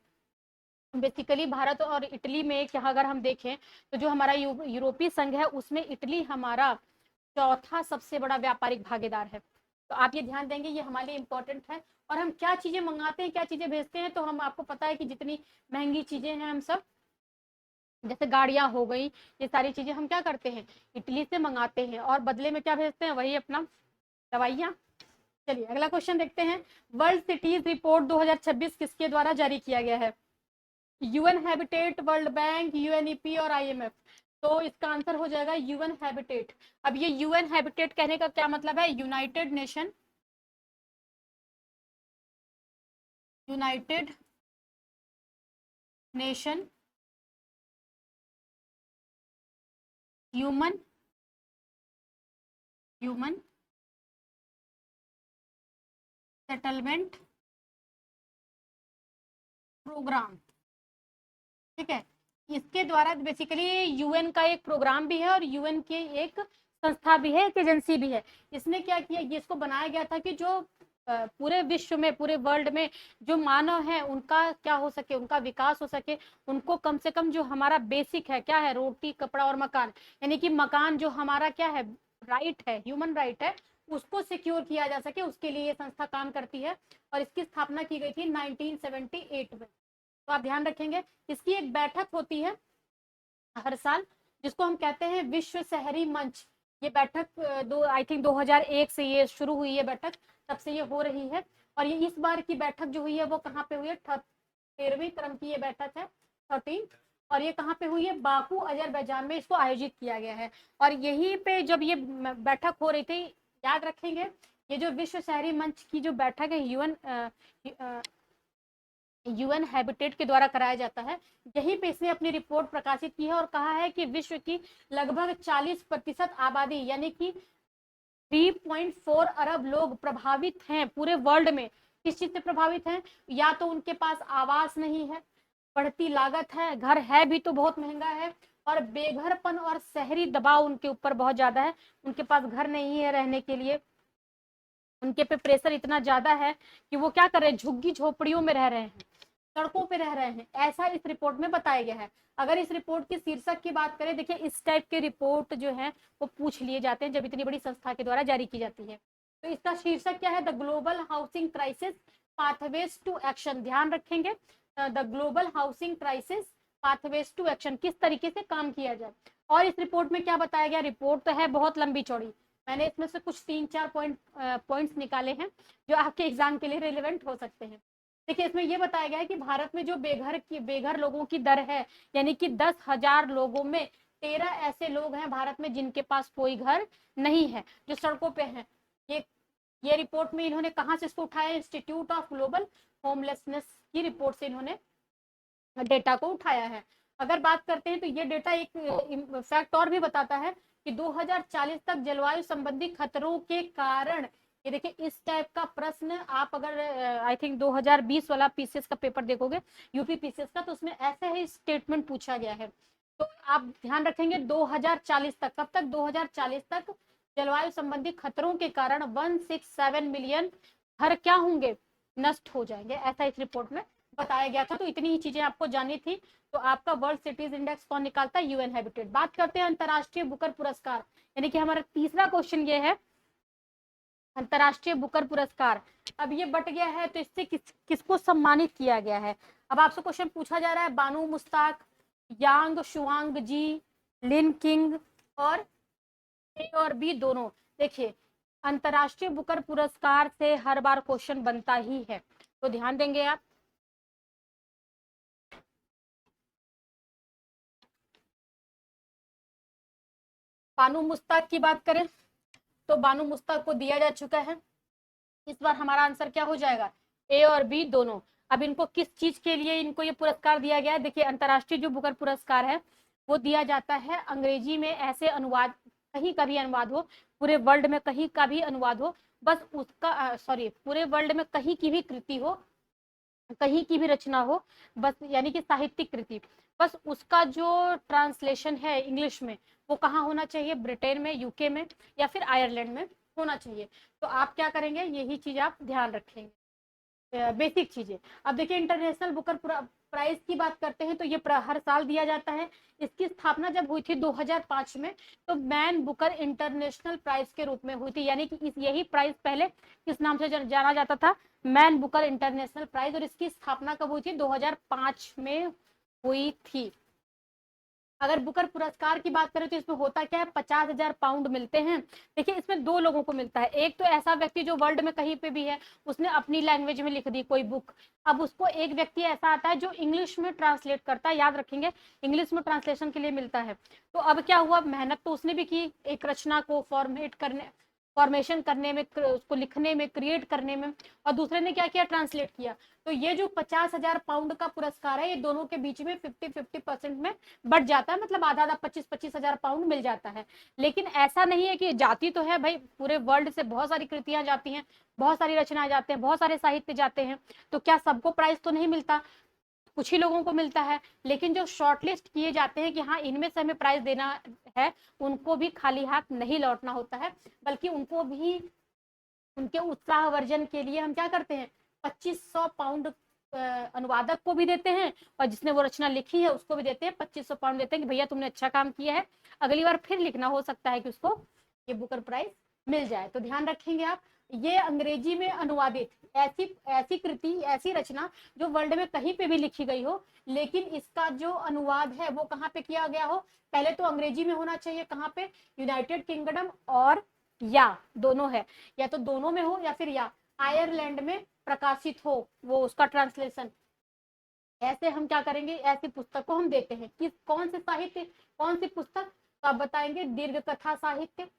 बेसिकली भारत और इटली में क्या अगर हम देखें तो जो हमारा यूरोपीय संघ है उसमें इटली हमारा चौथा सबसे बड़ा व्यापारिक भागीदार है। तो आप ये ध्यान देंगे, ये हमारे लिए इम्पोर्टेंट है। और हम क्या चीजें मंगाते हैं, क्या चीजें भेजते हैं, तो हम आपको पता है कि जितनी महंगी चीजें हैं हम सब, जैसे गाड़ियां हो गई, ये सारी चीजें हम क्या करते हैं, इटली से मंगाते हैं, और बदले में क्या भेजते हैं, वही अपना दवाइयाँ। चलिए अगला क्वेश्चन देखते हैं, वर्ल्ड सिटीज रिपोर्ट 2026 किसके द्वारा जारी किया गया है, UN habitat, world bank, UNEP और आईएमएफ। तो इसका आंसर हो जाएगा यूएन हैबिटेट। अब ये यूएन हैबिटेट कहने का क्या मतलब है, United Nation Human Settlement Programme, ठीक है। इसके द्वारा बेसिकली यूएन का एक प्रोग्राम भी है और यूएन की एक संस्था भी है, एक एजेंसी भी है। इसने क्या किया, इसको बनाया गया था कि जो पूरे विश्व में, पूरे वर्ल्ड में जो मानव है उनका क्या हो सके, उनका विकास हो सके, उनको कम से कम जो हमारा बेसिक है, क्या है, रोटी कपड़ा और मकान, यानी कि मकान जो हमारा क्या है, राइट है, ह्यूमन राइट है, उसको सिक्योर किया जा सके, उसके लिए ये संस्था काम करती है। और इसकी स्थापना की गई थी 1978 में। तो आप ध्यान रखेंगे, इसकी एक बैठक होती है हर साल, जिसको हम कहते हैं विश्व शहरी मंच। ये बैठक आई थिंक 2001 से ये शुरू हुई है बैठक, तब से ये हो रही है। और ये इस बार की बैठक जो हुई है वो कहाँ पे हुई है, 13वीं क्रम की ये बैठक है, 13। और ये कहाँ पे हुई है, बाकू अजरबैजान में इसको आयोजित किया गया है। और यहीं पे जब ये बैठक हो रही थी, याद रखेंगे, ये जो विश्व शहरी मंच की जो बैठक है यूएन हैबिटेट के द्वारा कराया जाता है, यहीं पे इसने अपनी रिपोर्ट प्रकाशित की है और कहा है कि विश्व की लगभग 40% आबादी, यानी कि 3.4 अरब लोग प्रभावित हैं पूरे वर्ल्ड में। किस चीज से प्रभावित हैं, या तो उनके पास आवास नहीं है, बढ़ती लागत है, घर है भी तो बहुत महंगा है, और बेघरपन और शहरी दबाव उनके ऊपर बहुत ज्यादा है। उनके पास घर नहीं है रहने के लिए, उनके पे प्रेशर इतना ज्यादा है कि वो क्या कर रहे हैं, झुग्गी झोपड़ियों में रह रहे हैं, सड़कों पे रह रहे हैं, ऐसा इस रिपोर्ट में बताया गया है। अगर इस रिपोर्ट की शीर्षक की बात करें, देखिए इस टाइप के रिपोर्ट जो है वो पूछ लिए जाते हैं जब इतनी बड़ी संस्था के द्वारा जारी की जाती है। तो इसका शीर्षक क्या है, the global housing crisis pathways to action. ध्यान रखेंगे, the global housing crisis pathways to action, किस तरीके से काम किया जाए। और इस रिपोर्ट में क्या बताया गया, रिपोर्ट तो है बहुत लंबी चौड़ी, मैंने इसमें से कुछ 3-4 पॉइंट्स निकाले हैं जो आपके एग्जाम के लिए रिलेवेंट हो सकते हैं। देखिए इसमें यह बताया गया है कि भारत में जो बेघर लोगों की दर है, यानी कि 10,000 लोगों में 13 ऐसे लोग हैं भारत में जिनके पास कोई घर नहीं है, जो सड़कों पे हैं। ये रिपोर्ट में इन्होंने कहां से इसको उठाया, इंस्टीट्यूट ऑफ ग्लोबल होमलेसनेस की रिपोर्ट से इन्होंने डेटा को उठाया है। अगर बात करते हैं तो ये डेटा एक फैक्ट और भी बताता है कि 2040 तक जलवायु संबंधी खतरों के कारण, ये देखिए इस टाइप का प्रश्न आप अगर आई थिंक 2020 वाला पीसीएस का पेपर देखोगे, यूपी पीसीएस का, तो उसमें ऐसे ही स्टेटमेंट पूछा गया है। तो आप ध्यान रखेंगे 2040 तक, कब तक, 2040 तक जलवायु संबंधी खतरों के कारण 167 मिलियन घर क्या होंगे, नष्ट हो जाएंगे, ऐसा इस रिपोर्ट में बताया गया था। तो इतनी ही चीजें आपको जाननी थी। तो आपका वर्ल्ड सिटीज इंडेक्स कौन निकालता है, यूएन हैबिटेट। बात करते हैं अंतरराष्ट्रीय बुकर पुरस्कार, यानी कि हमारा तीसरा क्वेश्चन ये है, अंतरराष्ट्रीय बुकर पुरस्कार। अब ये बट गया है तो इससे किसको सम्मानित किया गया है। अब आपसे क्वेश्चन पूछा जा रहा है, बानू मुश्ताक, यांग शुआंग जी, लिन किंग और ए और बी दोनों। देखिए अंतरराष्ट्रीय बुकर पुरस्कार से हर बार क्वेश्चन बनता ही है, तो ध्यान देंगे आप। बानू मुश्ताक की बात करें तो बानू मुश्ताक को दिया जा चुका है। इस बार हमारा आंसर क्या हो जाएगा, ए और बी दोनों। अब इनको किस चीज के लिए इनको ये पुरस्कार दिया गया है, देखिए अंतरराष्ट्रीय जो बुकर पुरस्कार है वो दिया जाता है अंग्रेजी में ऐसे अनुवाद, कहीं का भी अनुवाद हो, पूरे वर्ल्ड में कहीं का भी अनुवाद हो, बस उसका पूरे वर्ल्ड में कहीं की भी कृति हो, कहीं की भी रचना हो, बस यानी कि साहित्यिक कृति, बस उसका जो ट्रांसलेशन है इंग्लिश में वो कहाँ होना चाहिए, ब्रिटेन में, यूके में या फिर आयरलैंड में होना चाहिए। तो आप क्या करेंगे, यही चीज आप ध्यान रखेंगे, बेसिक चीजें। अब देखिए इंटरनेशनल बुकर प्राइज की बात करते हैं तो ये हर साल दिया जाता है। इसकी स्थापना जब हुई थी 2005 में, तो मैन बुकर इंटरनेशनल प्राइज के रूप में हुई थी, यानी कि यही प्राइज पहले किस नाम से जाना जाता था, मैन बुकर इंटरनेशनल प्राइज। और इसकी स्थापना कब हुई थी, 2005 में हुई थी। अगर बुकर पुरस्कार की बात करें तो इसमें होता क्या है, 50,000 पाउंड मिलते हैं। देखिए इसमें दो लोगों को मिलता है, एक तो ऐसा व्यक्ति जो वर्ल्ड में कहीं पे भी है, उसने अपनी लैंग्वेज में लिख दी कोई बुक, अब उसको एक व्यक्ति ऐसा आता है जो इंग्लिश में ट्रांसलेट करता है, याद रखेंगे इंग्लिश में ट्रांसलेशन के लिए मिलता है। तो अब क्या हुआ, मेहनत तो उसने भी की एक रचना को फॉर्मेट करने, फॉर्मेशन करने में, उसको लिखने में, क्रिएट करने में, और दूसरे ने क्या किया, ट्रांसलेट किया। तो ये जो 50,000 पाउंड का पुरस्कार है, ये दोनों के बीच में 50-50% में बढ़ जाता है, मतलब आधा आधा 25,000 पाउंड मिल जाता है। लेकिन ऐसा नहीं है कि जाती तो है भाई, पूरे वर्ल्ड से बहुत सारी कृतियां जाती हैं, बहुत सारी रचनाएं जाते हैं, बहुत सारे साहित्य जाते हैं, तो क्या सबको प्राइज तो नहीं मिलता, कुछ ही लोगों को मिलता है। लेकिन जो शॉर्टलिस्ट किए जाते हैं कि हाँ इनमें से हमें प्राइज देना है, उनको भी खाली हाथ नहीं लौटना होता है, बल्कि उनको भी उनके उत्साहवर्धन के लिए हम क्या करते हैं, 2500 पाउंड अनुवादक को भी देते हैं, और जिसने वो रचना लिखी है उसको भी देते हैं, 2500 पाउंड देते हैं कि भैया तुमने अच्छा काम किया है, अगली बार फिर लिखना, हो सकता है कि उसको ये बुकर प्राइज मिल जाए। तो ध्यान रखेंगे आप, ये अंग्रेजी में अनुवादित ऐसी ऐसी कृति, ऐसी रचना जो वर्ल्ड में कहीं पे भी लिखी गई हो, लेकिन इसका जो अनुवाद है वो कहाँ पे किया गया हो, पहले तो अंग्रेजी में होना चाहिए, कहाँ पे, यूनाइटेड किंगडम और या दोनों है, या तो दोनों में हो या फिर या आयरलैंड में प्रकाशित हो वो उसका ट्रांसलेशन। ऐसे हम क्या करेंगे, ऐसी पुस्तक को हम देते हैं। किस कौन से साहित्य, कौन सी पुस्तक, तो आप बताएंगे दीर्घ कथा साहित्य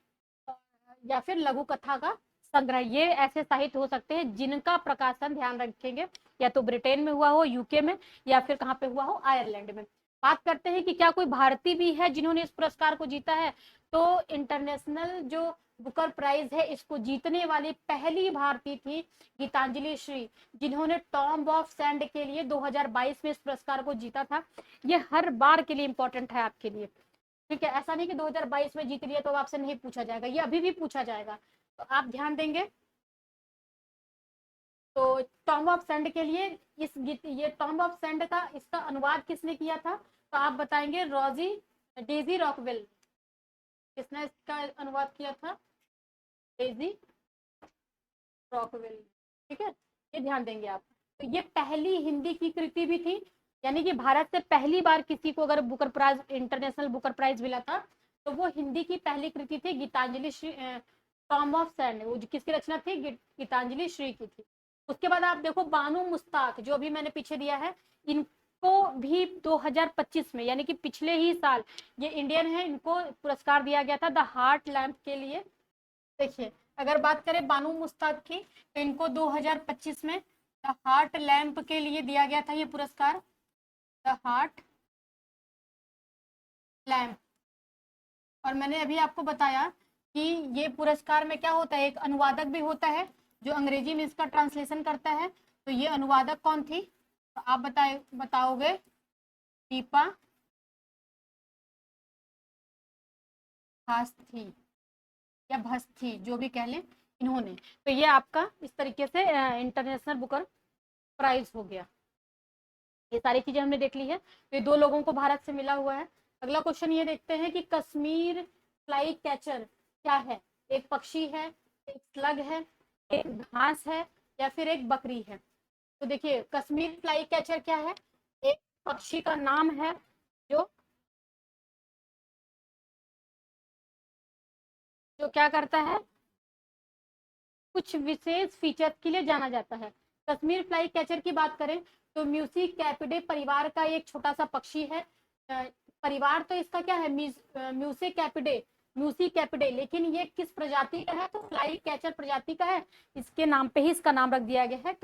या फिर लघु कथा का संग्रह। ये ऐसे साहित्य हो सकते हैं जिनका प्रकाशन, ध्यान रखेंगे, या तो ब्रिटेन में हुआ हो, यूके में, या फिर कहाँ पे हुआ हो, आयरलैंड में। बात करते हैं कि क्या कोई भारतीय भी है जिन्होंने इस पुरस्कार को जीता है, तो इंटरनेशनल जो बुकर प्राइज है, इसको जीतने वाली पहली भारतीय थी गीतांजलि श्री, जिन्होंने टॉम्ब ऑफ सैंड के लिए 2022 में इस पुरस्कार को जीता था। ये हर बार के लिए इंपॉर्टेंट है आपके लिए, ठीक है, ऐसा नहीं कि 2022 में जीत लिया तो आपसे नहीं पूछा जाएगा, ये अभी भी पूछा जाएगा, तो आप ध्यान देंगे। तो टॉम्ब ऑफ सैंड के लिए इस गीत, ये टॉम्ब ऑफ सैंड का इसका अनुवाद किसने किया था, तो आप बताएंगे डेजी रॉकवेल। किसने इसका अनुवाद किया था, डेजी रॉकवेल, ठीक है, ये ध्यान देंगे आप। तो ये पहली हिंदी की कृति भी थी, यानी कि भारत से पहली बार किसी को अगर Booker Prize, International Booker Prize मिला था, तो वो हिंदी की पहली कृति थी Geetanjali Shree, Tomb of Sand, वो किसकी रचना थी, गीतांजलि श्री की थी। उसके बाद आप देखो बानू मुस्ताक, जो अभी मैंने पीछे दिया है, इनको भी 2025 में, यानी कि पिछले ही साल, ये इंडियन है, इनको पुरस्कार दिया गया था द हार्ट लैम्प के लिए। देखिए, अगर बात करें बानू मुस्ताक की, तो इनको 2025 में द हार्ट लैम्प के लिए दिया गया था ये पुरस्कार, द हार्ट लैम्प। और मैंने अभी आपको बताया कि ये पुरस्कार में क्या होता है, एक अनुवादक भी होता है जो अंग्रेजी में इसका ट्रांसलेशन करता है। तो ये अनुवादक कौन थी, तो आप बताओगे दीपा भास्थी या भस्थी, जो भी कह लें इन्होंने। तो ये आपका इस तरीके से इंटरनेशनल बुकर प्राइज हो गया। ये सारी चीजें हमने देख ली है, तो ये दो लोगों को भारत से मिला हुआ है। अगला क्वेश्चन ये देखते हैं कि कश्मीर फ्लाई कैचर क्या है, एक पक्षी है, एक स्लग है, एक घास है, या फिर एक बकरी है। तो देखिए, कश्मीर फ्लाई कैचर क्या है, एक पक्षी का नाम है जो जो क्या करता है, कुछ विशेष फीचर के लिए जाना जाता है। कश्मीर फ्लाई कैचर की बात करें तो म्यूसी कैपिडे परिवार का एक छोटा सा पक्षी है। परिवार तो इसका क्या है, म्यूसी कैपिडे, म्यूसी कैपिडे, लेकिन ये किस प्रजाति का है, तो फ्लाई कैचर प्रजाति का है, इसके नाम पे ही इसका नाम रख दिया गया है।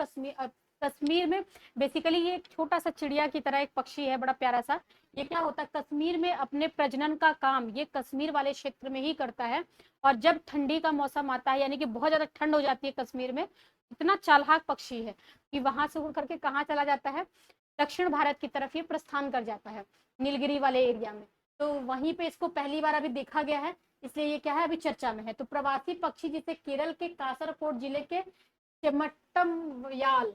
कश्मीर में बेसिकली ये एक छोटा सा चिड़िया की तरह एक पक्षी है, बड़ा प्यारा सा। ये क्या होता है, कश्मीर में अपने प्रजनन का काम ये कश्मीर वाले क्षेत्र में ही करता है। और जब ठंडी का मौसम आता है, यानी कि बहुत ज्यादा ठंड हो जाती है कश्मीर में, इतना चालाक पक्षी है कि वहां से उड़ करके कहाँ चला जाता है, दक्षिण भारत की तरफ ये प्रस्थान कर जाता है, नीलगिरी वाले एरिया में। तो वहीं पे इसको पहली बार अभी देखा गया है, इसलिए ये क्या है, अभी चर्चा में है। तो प्रवासी पक्षी जिसे केरल के कासरकोट जिले के चेमट्टमयाल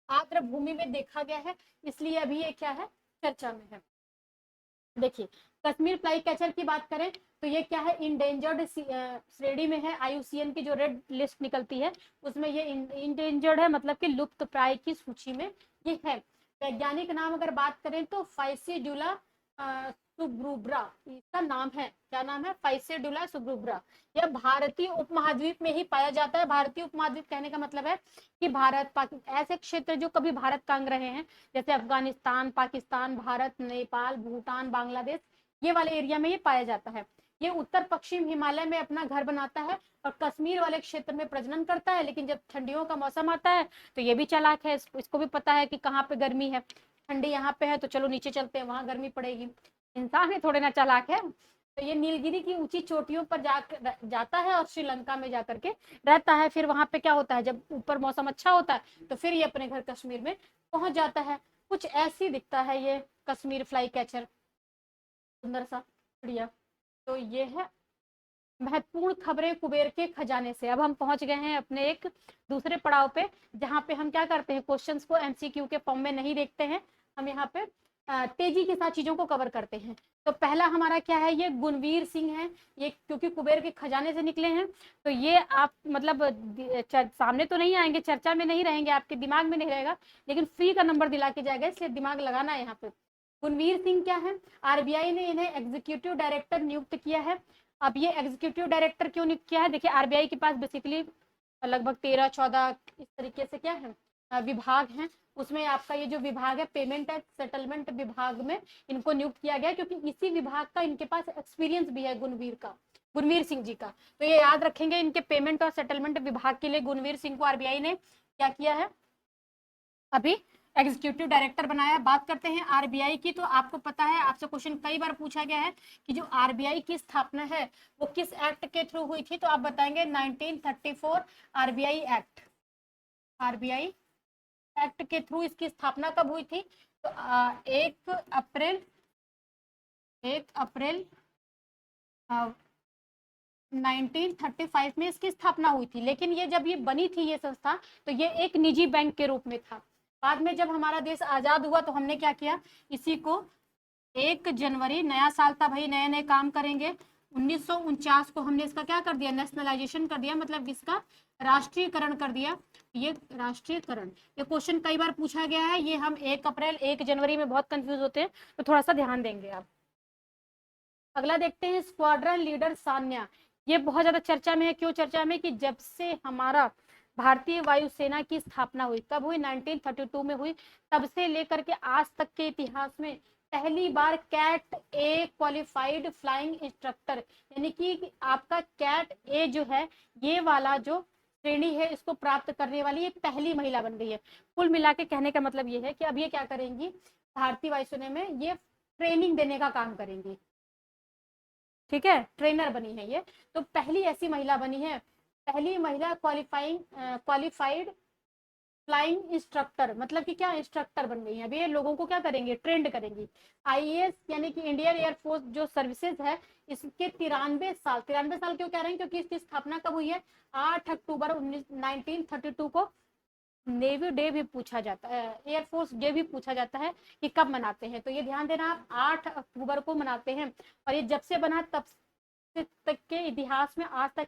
आर्द्र भूमि में देखा गया है, इसलिए अभी ये क्या है, चर्चा में है। देखिए, कश्मीर फ्लाई कैचर की बात करें तो ये क्या है, इंडेंजर्ड श्रेणी में है। आईयूसीएन की जो रेड लिस्ट निकलती है उसमें ये इंडेंजर्ड है, मतलब कि लुप्त प्राय की सूची में ये है। वैज्ञानिक नाम अगर बात करें तो फाइसीडुला सुब्रुब्रा इसका नाम है। क्या नाम है, फाइसीडुला सुब्रुब्रा। यह भारतीय उपमहाद्वीप में ही पाया जाता है। भारतीय उपमहाद्वीप कहने का मतलब है कि भारत, पाकिस्तान, ऐसे क्षेत्र जो कभी भारत का अंग रहे हैं, जैसे अफगानिस्तान, पाकिस्तान, भारत, नेपाल, भूटान, बांग्लादेश, ये वाले एरिया में ये पाया जाता है। ये उत्तर पश्चिम हिमालय में अपना घर बनाता है और कश्मीर वाले क्षेत्र में प्रजनन करता है, लेकिन जब ठंडियों का मौसम आता है तो ये भी चालाक है, इसको भी पता है कि कहाँ पे गर्मी है, ठंडी यहाँ पे है तो चलो नीचे चलते हैं, वहां गर्मी पड़ेगी। इंसान ही थोड़े ना चालाक है। तो ये नीलगिरी की ऊंची चोटियों पर जाता है और श्रीलंका में जाकर के रहता है। फिर वहां पे क्या होता है, जब ऊपर मौसम अच्छा होता है तो फिर ये अपने घर कश्मीर में पहुंच जाता है। कुछ ऐसी दिखता है ये कश्मीर फ्लाई कैचर, सुंदर सा बढ़िया। तो ये है महत्वपूर्ण खबरें कुबेर के खजाने से। अब हम पहुंच गए हैं अपने एक दूसरे पड़ाव पे, जहां पे हम क्या करते हैं, क्वेश्चंस को एमसीक्यू के फॉर्म में नहीं देखते हैं, हम यहाँ पे तेजी के साथ चीजों को कवर करते हैं। तो पहला हमारा क्या है, ये गुणवीर सिंह है। ये क्योंकि कुबेर के खजाने से निकले हैं तो ये आप मतलब सामने तो नहीं आएंगे, चर्चा में नहीं रहेंगे, आपके दिमाग में नहीं रहेगा, लेकिन फ्री का नंबर दिला के जाएगा, इसलिए दिमाग लगाना है यहाँ पे। गुणवीर सिंह क्या है, आरबीआई ने इन्हें एग्जीक्यूटिव डायरेक्टर नियुक्त किया है। अब ये एग्जीक्यूटिव डायरेक्टर क्यों नियुक्त किया है, देखिए आरबीआई के पास बेसिकली लगभग 13-14 इस तरीके से क्या है विभाग हैं। उसमें आपका ये जो विभाग है पेमेंट एंड सेटलमेंट विभाग में इनको नियुक्त किया गया, क्योंकि इसी विभाग का इनके पास एक्सपीरियंस भी है गुणवीर सिंह जी का। तो ये याद रखेंगे, इनके पेमेंट और सेटलमेंट विभाग के लिए गुणवीर सिंह को आरबीआई ने क्या किया है, अभी एग्जीक्यूटिव डायरेक्टर बनाया। बात करते हैं आरबीआई की, तो आपको पता है, आपसे क्वेश्चन कई बार पूछा गया है कि जो आरबीआई की स्थापना है वो किस एक्ट के थ्रू हुई थी, तो आप बताएंगे 1934 आरबीआई एक्ट। आरबीआई एक्ट के थ्रू इसकी स्थापना कब हुई थी, तो 1 अप्रैल 1935 में इसकी स्थापना हुई थी। लेकिन ये जब ये बनी थी ये संस्था, तो ये एक निजी बैंक के रूप में था। बाद में जब हमारा देश आजाद हुआ तो हमने क्या किया, इसी को 1 जनवरी, नया साल था भाई, नए नए काम करेंगे, 1949 को हमने इसका क्या कर दिया, नेशनलाइजेशन कर दिया, मतलब इसका राष्ट्रीयकरण कर दिया। ये राष्ट्रीयकरण, ये क्वेश्चन कई बार पूछा गया है। ये हम 1 अप्रैल 1 जनवरी में बहुत कंफ्यूज होते हैं, तो थोड़ा सा ध्यान देंगे आप। अगला देखते हैं स्क्वाड्रन लीडर सान्या। ये बहुत ज्यादा चर्चा में है, क्यों चर्चा में, कि जब से हमारा भारतीय वायुसेना की स्थापना हुई, कब हुई, 1932 में हुई, तब से लेकर के आज तक के इतिहास में पहली बार कैट ए क्वालिफाइड फ्लाइंग इंस्ट्रक्टर, यानी कि आपका कैट ए जो है, ये वाला जो श्रेणी है, इसको प्राप्त करने वाली ये पहली महिला बन गई है। कुल मिला के कहने का मतलब ये है कि अब ये क्या करेंगी, भारतीय वायुसेना में ये ट्रेनिंग देने का काम करेंगी। ठीक है, ट्रेनर बनी है ये, तो पहली ऐसी महिला बनी है, पहली महिला क्वालिफाइड फ्लाइंग इंस्ट्रक्टर, मतलब कि क्या, इंस्ट्रक्टर बन गई है। अभी ये लोगों को क्या करेंगे, ट्रेंड करेंगी। आईएएस यानी कि इंडियन एयरफोर्स जो सर्विसेज है, इसके 93 साल क्यों कह रहे हैं, क्योंकि इसकी स्थापना कब हुई है, 8 अक्टूबर 1932 को। नेवी डे भी पूछा जाता है, एयरफोर्स डे भी पूछा जाता है कि कब मनाते हैं, तो ये ध्यान देना आप, 8 अक्टूबर को मनाते हैं। और ये जब से बना तब से तक के इतिहास में आज तक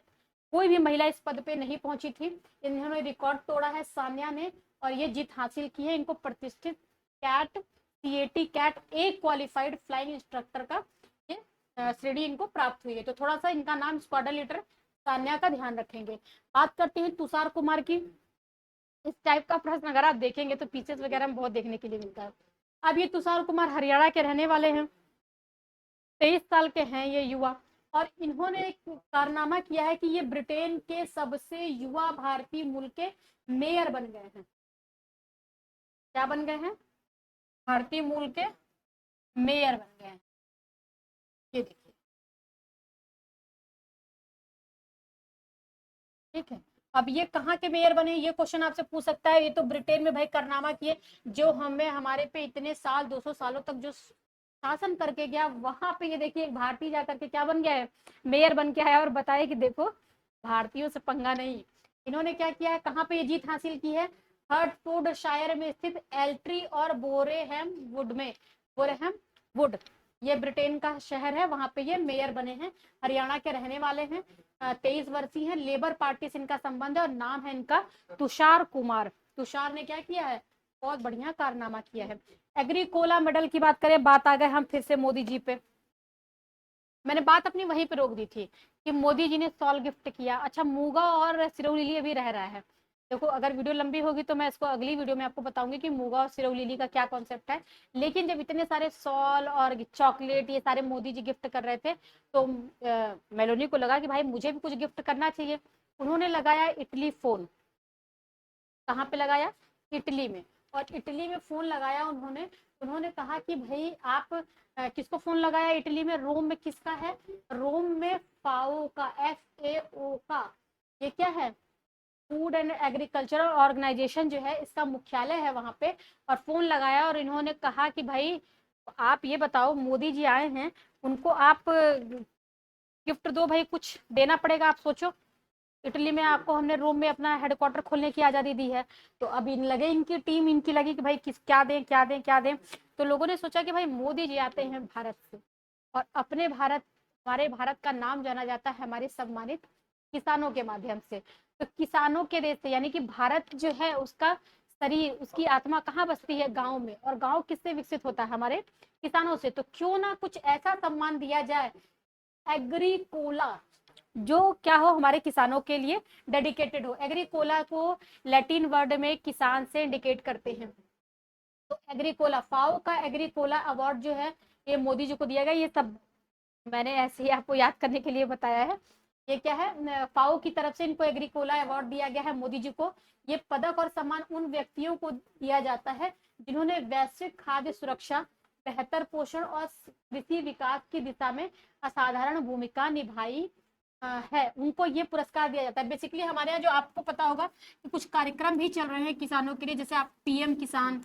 कोई भी महिला इस पद पे नहीं पहुंची थी। इन्होंने रिकॉर्ड तोड़ा है सान्या ने, और ये जीत हासिल की है। इनको प्रतिष्ठित कैट ए क्वालिफाइड फ्लाइंग इंस्ट्रक्टर का ये श्रेणी इनको प्राप्त हुई है। तो थोड़ा सा इनका नाम स्क्वाड्रन लीडर सान्या का ध्यान रखेंगे। बात करते हैं तुषार कुमार की। इस टाइप का प्रश्न अगर आप देखेंगे तो पीसेस वगैरह में बहुत देखने के लिए मिलता है। अब ये तुषार कुमार हरियाणा के रहने वाले हैं, 23 साल के हैं ये युवा, और इन्होंने एक कारनामा किया है कि ये ब्रिटेन के सबसे युवा भारतीय मूल के मेयर बन गए हैं। क्या बन गए हैं, भारतीय मूल के मेयर बन गए हैं। ये देखिए, ठीक है। अब ये कहाँ के मेयर बने, ये क्वेश्चन आपसे पूछ सकता है। ये तो ब्रिटेन में भाई कारनामा किए, जो हमें हमारे पे इतने साल 200 सालों तक जो शासन करके गया, वहां पे ये देखिए एक भारतीय जाकर के क्या बन गया है, मेयर बन के आया और बताया कि देखो भारतीयों से पंगा नहीं। इन्होंने क्या किया है, कहाँ पे ये जीत हासिल की है, हर्टफोर्डशायर में स्थित एल्ट्री और बोरेहम वुड, ये ब्रिटेन का शहर है, वहां पे ये मेयर बने हैं। हरियाणा के रहने वाले हैं, 23 वर्षीय है, लेबर पार्टी से इनका संबंध है, और नाम है इनका तुषार कुमार। तुषार ने क्या किया है, बहुत बढ़िया कारनामा किया है। एग्रीकोला मेडल की बात करें, बात आ गए हम फिर से मोदी जी पे। मैंने बात अपनी वहीं पे रोक दी थी कि मोदी जी ने सॉल गिफ्ट किया। अच्छा, मूंगा और सिरोही अभी रह रहा है, देखो अगर वीडियो लंबी होगी तो मैं इसको अगली वीडियो में आपको बताऊंगी कि मूंगा और सिरोही लिली का क्या कॉन्सेप्ट है। लेकिन जब इतने सारे सॉल और चॉकलेट ये सारे मोदी जी गिफ्ट कर रहे थे, तो मेलोनी को लगा कि भाई मुझे भी कुछ गिफ्ट करना चाहिए। उन्होंने लगाया इटली फोन। कहाँ पे लगाया? इटली में। और इटली में फोन लगाया उन्होंने। उन्होंने कहा कि भाई आप किसको फोन लगाया इटली में? रोम में किसका है? रोम में फाओ का, FAO का। ये क्या है? फूड एंड एग्रीकल्चरल ऑर्गेनाइजेशन जो है, इसका मुख्यालय है वहां पे। और फोन लगाया और इन्होंने कहा कि भाई आप ये बताओ, मोदी जी आए हैं, उनको आप गिफ्ट दो भाई, कुछ देना पड़ेगा, आप सोचो। इटली में आपको हमने रोम में अपना हेडक्वार्टर खोलने की आजादी दी है। तो अब इन लगे, इनकी टीम इनकी लगी कि भाई किस क्या दें क्या दें क्या दें। तो लोगों ने सोचा कि भाई मोदी जी आते हैं भारत से, और अपने भारत, हमारे भारत का नाम जाना जाता है हमारे सम्मानित किसानों के माध्यम से। तो किसानों के देश से, यानी कि भारत जो है उसका शरीर, उसकी आत्मा कहाँ बसती है? गांव में। और गांव किससे विकसित होता है? हमारे किसानों से। तो क्यों ना कुछ ऐसा सम्मान दिया जाए, एग्रीकोला, जो क्या हो, हमारे किसानों के लिए डेडिकेटेड हो। एग्रीकोला को लैटिन वर्ड में किसान से इंडिकेट करते हैं। तो एग्रीकोला, फाओ का एग्रीकोला अवार्ड जो है, ये मोदी जी को दिया गया। ये सब मैंने ऐसे ही आपको याद करने के लिए बताया है। ये क्या है? फाओ की तरफ से इनको एग्रीकोला अवार्ड दिया गया है मोदी जी को। ये पदक और सम्मान उन व्यक्तियों को दिया जाता है जिन्होंने वैश्विक खाद्य सुरक्षा, बेहतर पोषण और कृषि विकास की दिशा में असाधारण भूमिका निभाई है। उनको ये पुरस्कार दिया जाता है। बेसिकली हमारे यहाँ जो आपको पता होगा कि कुछ कार्यक्रम भी चल रहे हैं किसानों के लिए, जैसे आप पीएम किसान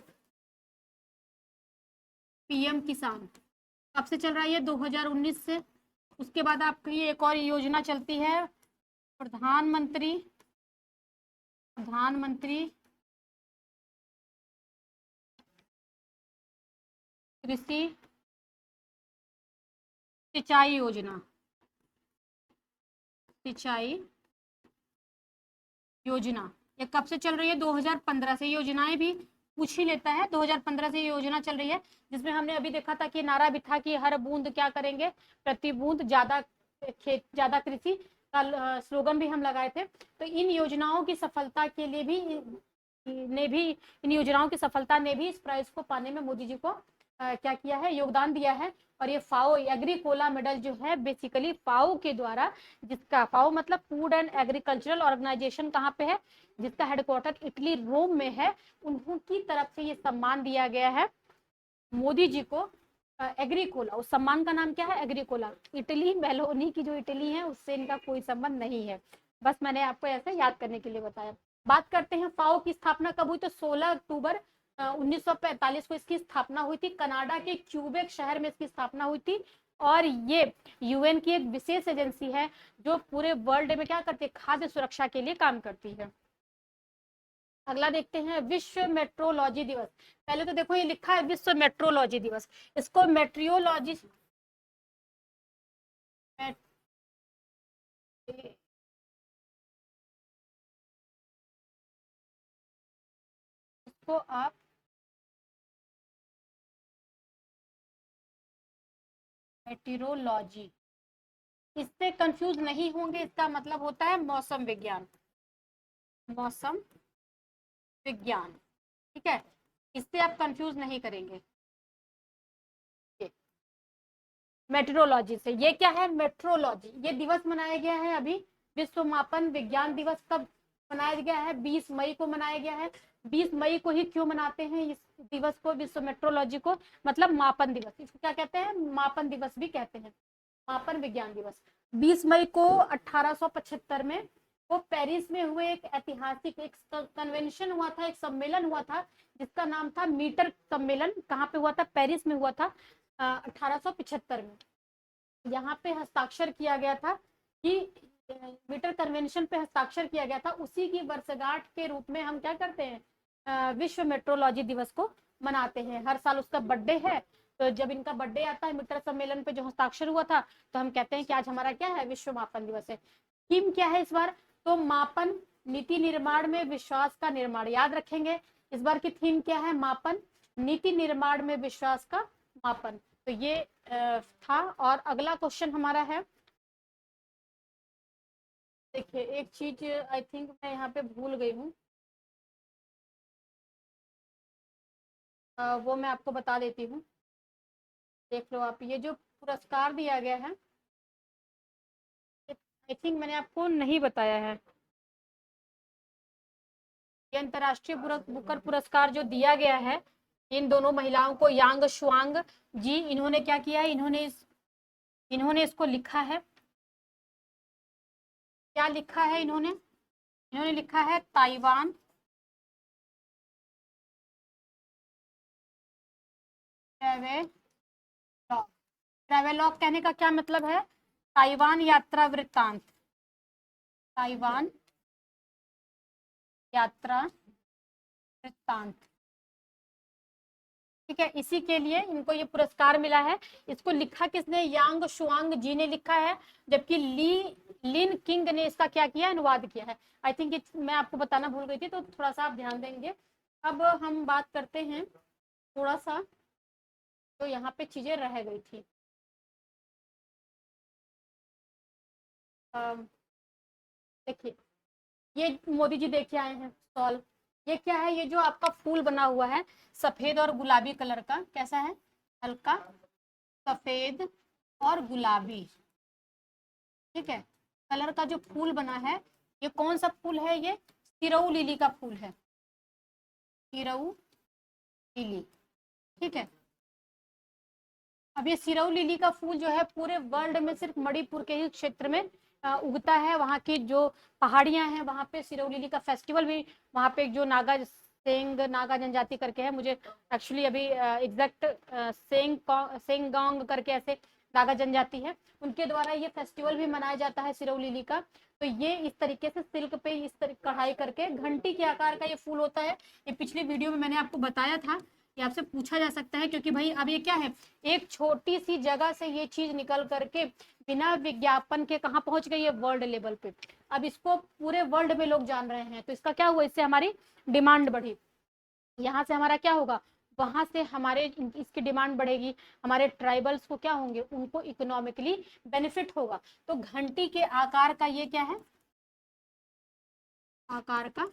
कब से चल रहा है? ये 2019 से। उसके बाद आपकी एक और योजना चलती है, प्रधानमंत्री प्रधानमंत्री कृषि सिंचाई योजना। सिंचाई योजना ये कब से चल रही है? 2015 से। योजनाएं भी पूछ ही लेता है। 2015 से योजना चल रही है, जिसमें हमने अभी देखा था कि नारा भी था कि हर बूंद क्या करेंगे, प्रति बूंद ज्यादा खेत, ज्यादा कृषि का स्लोगन भी हम लगाए थे। तो इन योजनाओं की सफलता के लिए भी इन योजनाओं की सफलता ने भी इस प्राइज को पाने में मोदी जी को क्या किया है? योगदान दिया है। और ये फाओ एग्रीकोला मेडल जो है, बेसिकली फाओ के द्वारा, जिसका फाओ मतलब फूड एंड एग्रीकल्चरल ऑर्गेनाइजेशन कहाँ पे है, जिसका हेडक्वार्टर इटली रोम में है, उनकी तरफ से ये सम्मान दिया गया है मोदी जी को। एग्रीकोला, उस सम्मान का नाम क्या है? एग्रीकोला। इटली, मेलोनी की जो इटली है उससे इनका कोई संबंध नहीं है। बस मैंने आपको ऐसे याद करने के लिए बताया। बात करते हैं फाओ की स्थापना कब हुई। तो 16 अक्टूबर 1945 को इसकी स्थापना हुई थी। कनाडा के क्यूबेक शहर में इसकी स्थापना हुई थी। और ये यूएन की एक विशेष एजेंसी है जो पूरे वर्ल्ड में क्या करती है? खाद्य सुरक्षा के लिए काम करती है। अगला देखते हैं, विश्व मेट्रोलॉजी दिवस। पहले तो देखो ये लिखा है विश्व मेट्रोलॉजी दिवस। इसको मेट्रियोलॉजी, इसको आप मेट्रोलॉजी, इससे कंफ्यूज नहीं होंगे। इसका मतलब होता है मौसम विज्ञान। मौसम विज्ञान, ठीक है। इससे आप कंफ्यूज नहीं करेंगे। मेट्रोलॉजी से। ये क्या है? मेट्रोलॉजी। ये दिवस मनाया गया है अभी। विश्व मापन विज्ञान दिवस कब मनाया गया है? 20 मई को मनाया गया है। 20 मई को ही क्यों मनाते हैं इस दिवस को, विश्व मेट्रोलॉजी को? मतलब मापन दिवस। इसको क्या कहते हैं? मापन दिवस भी कहते हैं, मापन विज्ञान दिवस। 20 मई को 1875 में वो पेरिस में हुए एक ऐतिहासिक एक कन्वेंशन हुआ था, एक सम्मेलन हुआ था, जिसका नाम था मीटर सम्मेलन। कहाँ पे हुआ था? पेरिस में हुआ था 1875 में। यहाँ पे हस्ताक्षर किया गया था कि मीटर कन्वेंशन पे हस्ताक्षर किया गया था। उसी की वर्षगांठ के रूप में हम क्या करते हैं? विश्व मेट्रोलॉजी दिवस को मनाते हैं। हर साल उसका बर्थडे है। तो जब इनका बर्थडे आता है, मीटर सम्मेलन पे जो हस्ताक्षर हुआ था, तो हम कहते हैं कि आज हमारा क्या है? विश्व मापन दिवस है। थीम क्या है इस बार? तो मापन, नीति निर्माण में विश्वास का निर्माण। याद रखेंगे, इस बार की थीम क्या है? मापन, नीति निर्माण में विश्वास का मापन। तो ये था। और अगला क्वेश्चन हमारा है, देखिए एक चीज आई थिंक मैं यहाँ पे भूल गई हूँ। वो मैं आपको बता देती हूँ, देख लो आप। ये जो पुरस्कार दिया गया है, आई थिंक मैंने आपको नहीं बताया है। ये अंतर्राष्ट्रीय बुकर पुरस्कार जो दिया गया है इन दोनों महिलाओं को, यांग शुआंग जी, इन्होंने क्या किया है, इन्होंने इसको लिखा है। क्या लिखा है इन्होंने? इन्होंने लिखा है ताइवान ट्रेवेलॉग। ट्रेवेलॉग कहने का क्या मतलब है? ताइवान यात्रा वृत्तांत। ताइवान यात्रा वृत्तांत, ठीक है। इसी के लिए इनको ये पुरस्कार मिला है। इसको लिखा किसने? यांग शुआंग जी ने लिखा है, जबकि लिन किंग ने इसका क्या किया? अनुवाद किया है। आई थिंक मैं आपको बताना भूल गई थी, तो थोड़ा सा आप ध्यान देंगे। अब हम बात करते हैं थोड़ा सा, तो यहाँ पे चीजें रह गई थी। देखिए, ये मोदी जी देखे आए हैं स्टॉल। ये क्या है? ये जो आपका फूल बना हुआ है सफेद और गुलाबी कलर का, कैसा है? हल्का सफेद और गुलाबी, ठीक है, कलर का जो फूल बना है, ये कौन सा फूल है? ये सिरऊ लिली का फूल है, सिरऊ लिली, ठीक है। अब ये सिरऊ लिली का फूल जो है पूरे वर्ल्ड में सिर्फ मणिपुर के ही क्षेत्र में उगता है। वहाँ की जो पहाड़ियां हैं वहाँ पे सिरऊ लिली का फेस्टिवल भी, वहाँ पे जो नागा जनजाति करके है, मुझे एक्चुअली अभी एग्जैक्ट सेंगोंग करके ऐसे नागा जनजाति है, उनके द्वारा ये फेस्टिवल भी मनाया जाता है सिरऊ लिली का। तो ये इस तरीके से सिल्क पे इस तरीके कढ़ाई करके घंटी के आकार का ये फूल होता है। ये पिछली वीडियो में मैंने आपको बताया था, ये आपसे पूछा जा सकता है, क्योंकि भाई अब ये क्या है, एक छोटी सी जगह से ये चीज निकल करके बिना विज्ञापन के कहाँ पहुंच गई है? वर्ल्ड लेवल पे। अब इसको पूरे वर्ल्ड में लोग जान रहे हैं, तो इसका क्या हुआ? इससे हमारी डिमांड बढ़ी। यहाँ से हमारा क्या होगा? वहां से हमारे इसकी डिमांड बढ़ेगी, हमारे ट्राइबल्स को क्या होंगे? उनको इकोनॉमिकली बेनिफिट होगा। तो घंटी के आकार का ये क्या है? आकार का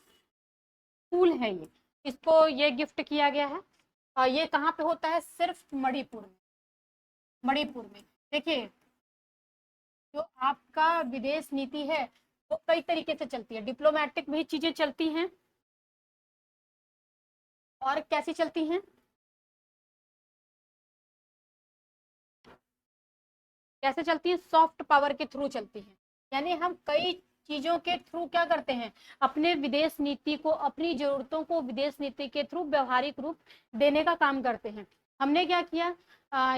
फूल है ये, इसको ये गिफ्ट किया गया है। और ये कहाँ पे होता है? सिर्फ मणिपुर में। मणिपुर में। देखिए, जो आपका विदेश नीति है वो कई तरीके से चलती है, डिप्लोमेटिक भी चीजें चलती हैं, और कैसी चलती हैं? कैसे चलती है? सॉफ्ट पावर के थ्रू चलती है। यानी हम कई चीजों के थ्रू क्या करते हैं? अपने विदेश नीति को, अपनी जरूरतों को विदेश नीति के थ्रू व्यवहारिक रूप देने का काम करते हैं। हमने क्या किया?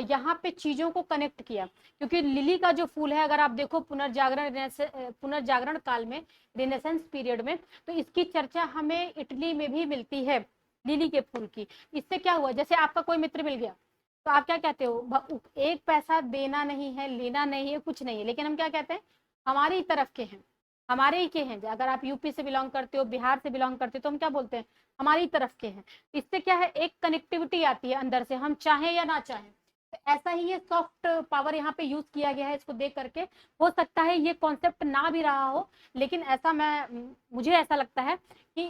यहाँ पे चीजों को कनेक्ट किया, क्योंकि लिली का जो फूल है, अगर आप देखो पुनर्जागरण काल में, रिनेसेंस पीरियड में, तो इसकी चर्चा हमें इटली में भी मिलती है, लिली के फूल की। इससे क्या हुआ? जैसे आपका कोई मित्र मिल गया, तो आप क्या कहते हो? एक पैसा देना नहीं है, लेना नहीं है, कुछ नहीं है, लेकिन हम क्या कहते हैं? हमारी तरफ के हैं, हमारे ही के हैं। अगर आप यूपी से बिलोंग करते हो, बिहार से बिलोंग करते हो, तो हम क्या बोलते हैं? हमारी तरफ के हैं। इससे क्या है? एक कनेक्टिविटी आती है अंदर से, हम चाहें या ना चाहें। तो ऐसा ही ये सॉफ्ट पावर यहाँ पे यूज किया गया है, इसको देख करके। हो सकता है ये कॉन्सेप्ट ना भी रहा हो, लेकिन ऐसा मुझे ऐसा लगता है कि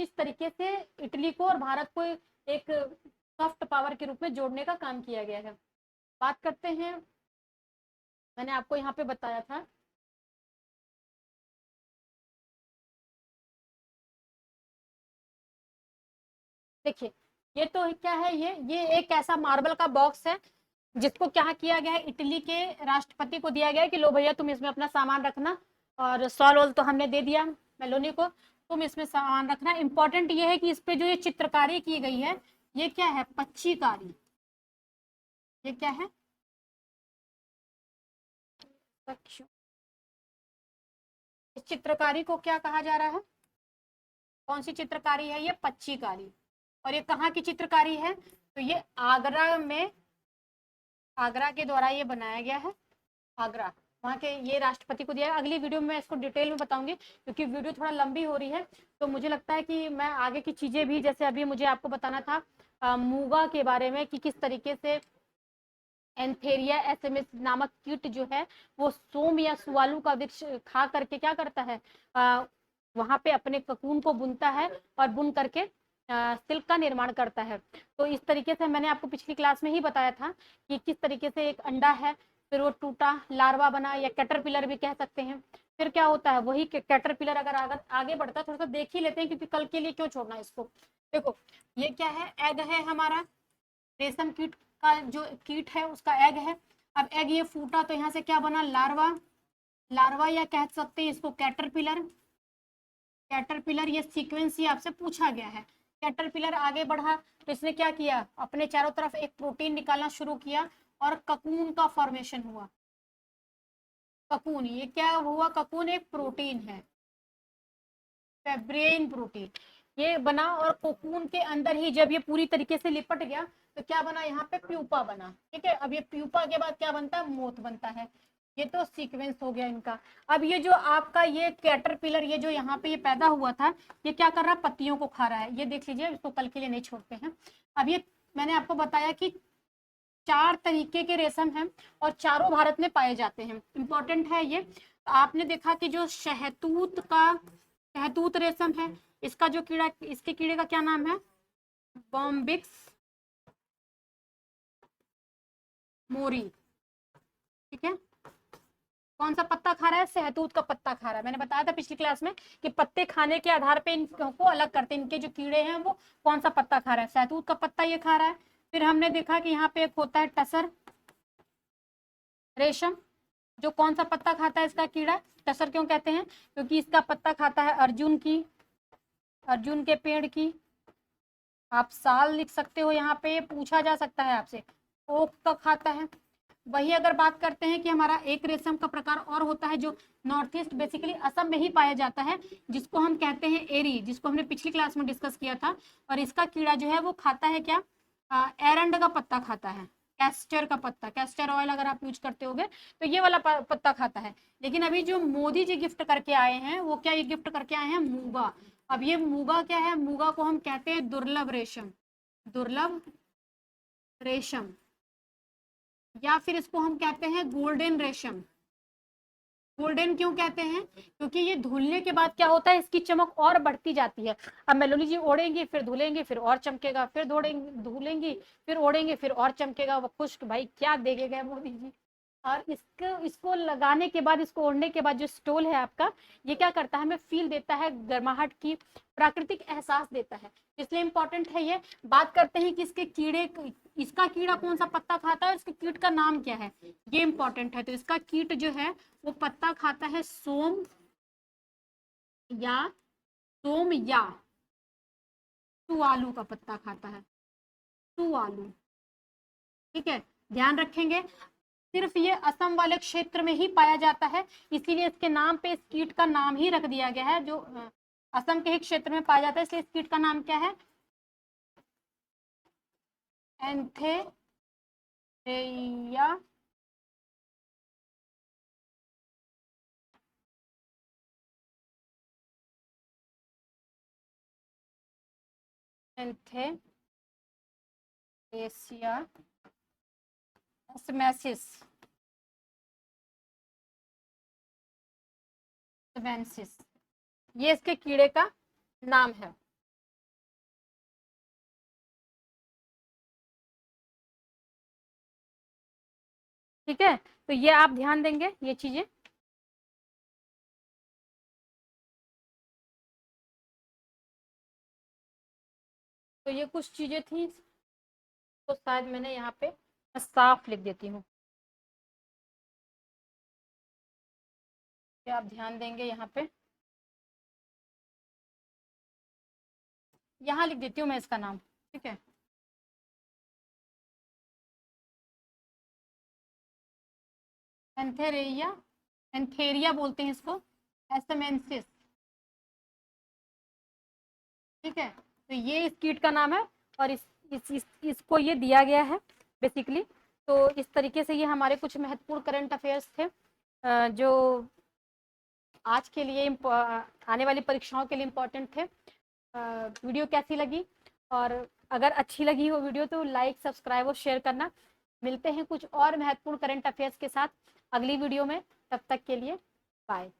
इस तरीके से इटली को और भारत को एक सॉफ्ट पावर के रूप में जोड़ने का काम किया गया है। बात करते हैं, मैंने आपको यहाँ पे बताया था, देखिए, ये तो क्या है? ये एक ऐसा मार्बल का बॉक्स है, जिसको क्या किया गया है? इटली के राष्ट्रपति को दिया गया है कि लो भैया तुम इसमें अपना सामान रखना, और सॉल तो हमने दे दिया मेलोनी को, तुम इसमें सामान रखना। इंपॉर्टेंट ये है कि इस पे जो ये चित्रकारी की गई है, ये क्या है? पच्चीकारी। ये क्या है? इस चित्रकारी को क्या कहा जा रहा है? कौन सी चित्रकारी है? ये पच्चीकारी। और ये कहाँ की चित्रकारी है? तो ये आगरा में, आगरा के द्वारा ये बनाया गया है। आगरा, वहाँ के, ये राष्ट्रपति को दिया है। अगली वीडियो में मैं इसको डिटेल में बताऊंगी, क्योंकि वीडियो थोड़ा लंबी हो रही है, तो मुझे लगता है कि मैं आगे की चीजें भी, जैसे अभी मुझे आपको बताना था मूंगा के बारे में, कि किस तरीके से एंथेरिया एसएमएस नामक कीट जो है, वो सोम या सुवालू का वृक्ष खा करके क्या करता है? वहां पे अपने ककून को बुनता है, और बुन करके सिल्क का निर्माण करता है। तो इस तरीके से मैंने आपको पिछली क्लास में ही बताया था कि किस तरीके से एक अंडा है, फिर वो टूटा, लार्वा बना, या कैटरपिलर भी कह सकते हैं। फिर क्या होता है, वही कैटरपिलर अगर आगे बढ़ता है, थोड़ा सा देख ही लेते हैं क्योंकि कल के लिए क्यों छोड़ना इसको। देखो ये क्या है, एग है हमारा, रेशम कीट का जो कीट है उसका एग है। अब एग ये फूटा तो यहाँ से क्या बना, लार्वा, लार्वा या कह सकते हैं इसको कैटरपिलर। कैटरपिलर ये सीक्वेंस ही आपसे पूछा गया है। कैटरपिलर आगे बढ़ा तो इसने क्या किया, अपने चारों तरफ एक प्रोटीन निकालना शुरू किया और ककून का फॉर्मेशन हुआ। ककून, ये क्या हुआ, ककून एक प्रोटीन है, फेब्रियन प्रोटीन ये बना, और कोकून के अंदर ही जब ये पूरी तरीके से लिपट गया तो क्या बना, यहाँ पे प्यूपा बना। ठीक है, अब ये प्यूपा के बाद क्या बनता है, मोथ बनता है। ये तो सीक्वेंस हो गया इनका। अब ये जो आपका ये कैटरपिलर, ये जो यहाँ पे ये पैदा हुआ था, ये क्या कर रहा है, पत्तियों को खा रहा है। ये देख लीजिए, इसको कल के लिए नहीं छोड़ते हैं। अब ये मैंने आपको बताया कि 4 तरीके के रेशम हैं और चारों भारत में पाए जाते हैं। इंपॉर्टेंट है ये। आपने देखा कि जो शहतूत रेशम है, इसका जो कीड़ा, इसके कीड़े का क्या नाम है, बॉम्बिक्स मोरी। ठीक है, कौन सा पत्ता खा रहा है, शहतूत का पत्ता खा रहा है। मैंने बताया था पिछली क्लास में कि पत्ते खाने के आधार पे इनको अलग करते हैं, इनके जो कीड़े हैं वो कौन सा पत्ता खा रहा है, शहतूत का पत्ता ये खा रहा है। फिर हमने देखा कि यहाँ पे एक होता है टसर रेशम, जो कौन सा पत्ता खाता है इसका कीड़ा, टसर क्यों कहते हैं, क्योंकि इसका पत्ता खाता है अर्जुन के पेड़ की। आप साल लिख सकते हो, यहाँ पे पूछा जा सकता है आपसे, ओक का खाता है। वही अगर बात करते हैं कि हमारा एक रेशम का प्रकार और होता है जो नॉर्थ ईस्ट बेसिकली असम में ही पाया जाता है, जिसको हम कहते हैं एरी, जिसको हमने पिछली क्लास में डिस्कस किया था। और इसका कीड़ा जो है वो खाता है क्या, एरंड का पत्ता खाता है, कैस्टर का पत्ता, कैस्टर ऑयल अगर आप यूज करते होगे तो ये वाला पत्ता खाता है। लेकिन अभी जो मोदी जी गिफ्ट करके आए हैं, वो क्या ये गिफ्ट करके आए हैं, मूंगा। अब ये मूंगा क्या है, मूंगा को हम कहते हैं दुर्लभ रेशम, दुर्लभ रेशम, या फिर इसको हम कहते हैं गोल्डन रेशम। गोल्डन क्यों कहते हैं, क्योंकि ये धुलने के बाद क्या होता है, इसकी चमक और बढ़ती जाती है। अब मेलोडी जी ओढ़ेंगे, फिर धुलेंगे, फिर और चमकेगा, फिर धुलेंगी, फिर ओढ़ेंगे, फिर और चमकेगा। वो खुश्क भाई क्या देखे गए मोदी जी। और इसको लगाने के बाद, इसको ओढ़ने के बाद जो स्टोल है आपका, ये क्या करता है, हमें फील देता है, गर्माहट की, प्राकृतिक एहसास देता है, इसलिए इंपॉर्टेंट है ये। बात करते हैं कि इसका कीड़ा कौन सा पत्ता खाता है, इसके कीट का नाम क्या है, ये इंपॉर्टेंट है। तो इसका कीट जो है वो पत्ता खाता है सोम या टुआलू का पत्ता खाता है, टुआलू। ठीक है, ध्यान रखेंगे, सिर्फ ये असम वाले क्षेत्र में ही पाया जाता है, इसीलिए इसके नाम पे इस कीट का नाम ही रख दिया गया है, जो असम के ही क्षेत्र में पाया जाता है, इसलिए इस कीट का नाम क्या है, एंथेरिया एंथेरेसिया स्मेसिस ये इसके कीड़े का नाम है। ठीक है, तो ये आप ध्यान देंगे ये चीजें। तो ये कुछ चीजें थी, तो शायद मैंने यहाँ पे साफ लिख देती हूँ, आप ध्यान देंगे यहाँ पे, यहाँ लिख देती हूँ मैं इसका नाम। ठीक है, एंथेरिया, एंथेरिया बोलते हैं इसको, एसमेंसिस। ठीक है, तो ये इस कीट का नाम है, और इसको ये दिया गया है बेसिकली। तो इस तरीके से ये हमारे कुछ महत्वपूर्ण करंट अफेयर्स थे, जो आज के लिए आने वाली परीक्षाओं के लिए इम्पोर्टेंट थे। वीडियो कैसी लगी, और अगर अच्छी लगी हो वीडियो तो लाइक, सब्सक्राइब और शेयर करना। मिलते हैं कुछ और महत्वपूर्ण करंट अफेयर्स के साथ अगली वीडियो में, तब तक के लिए बाय।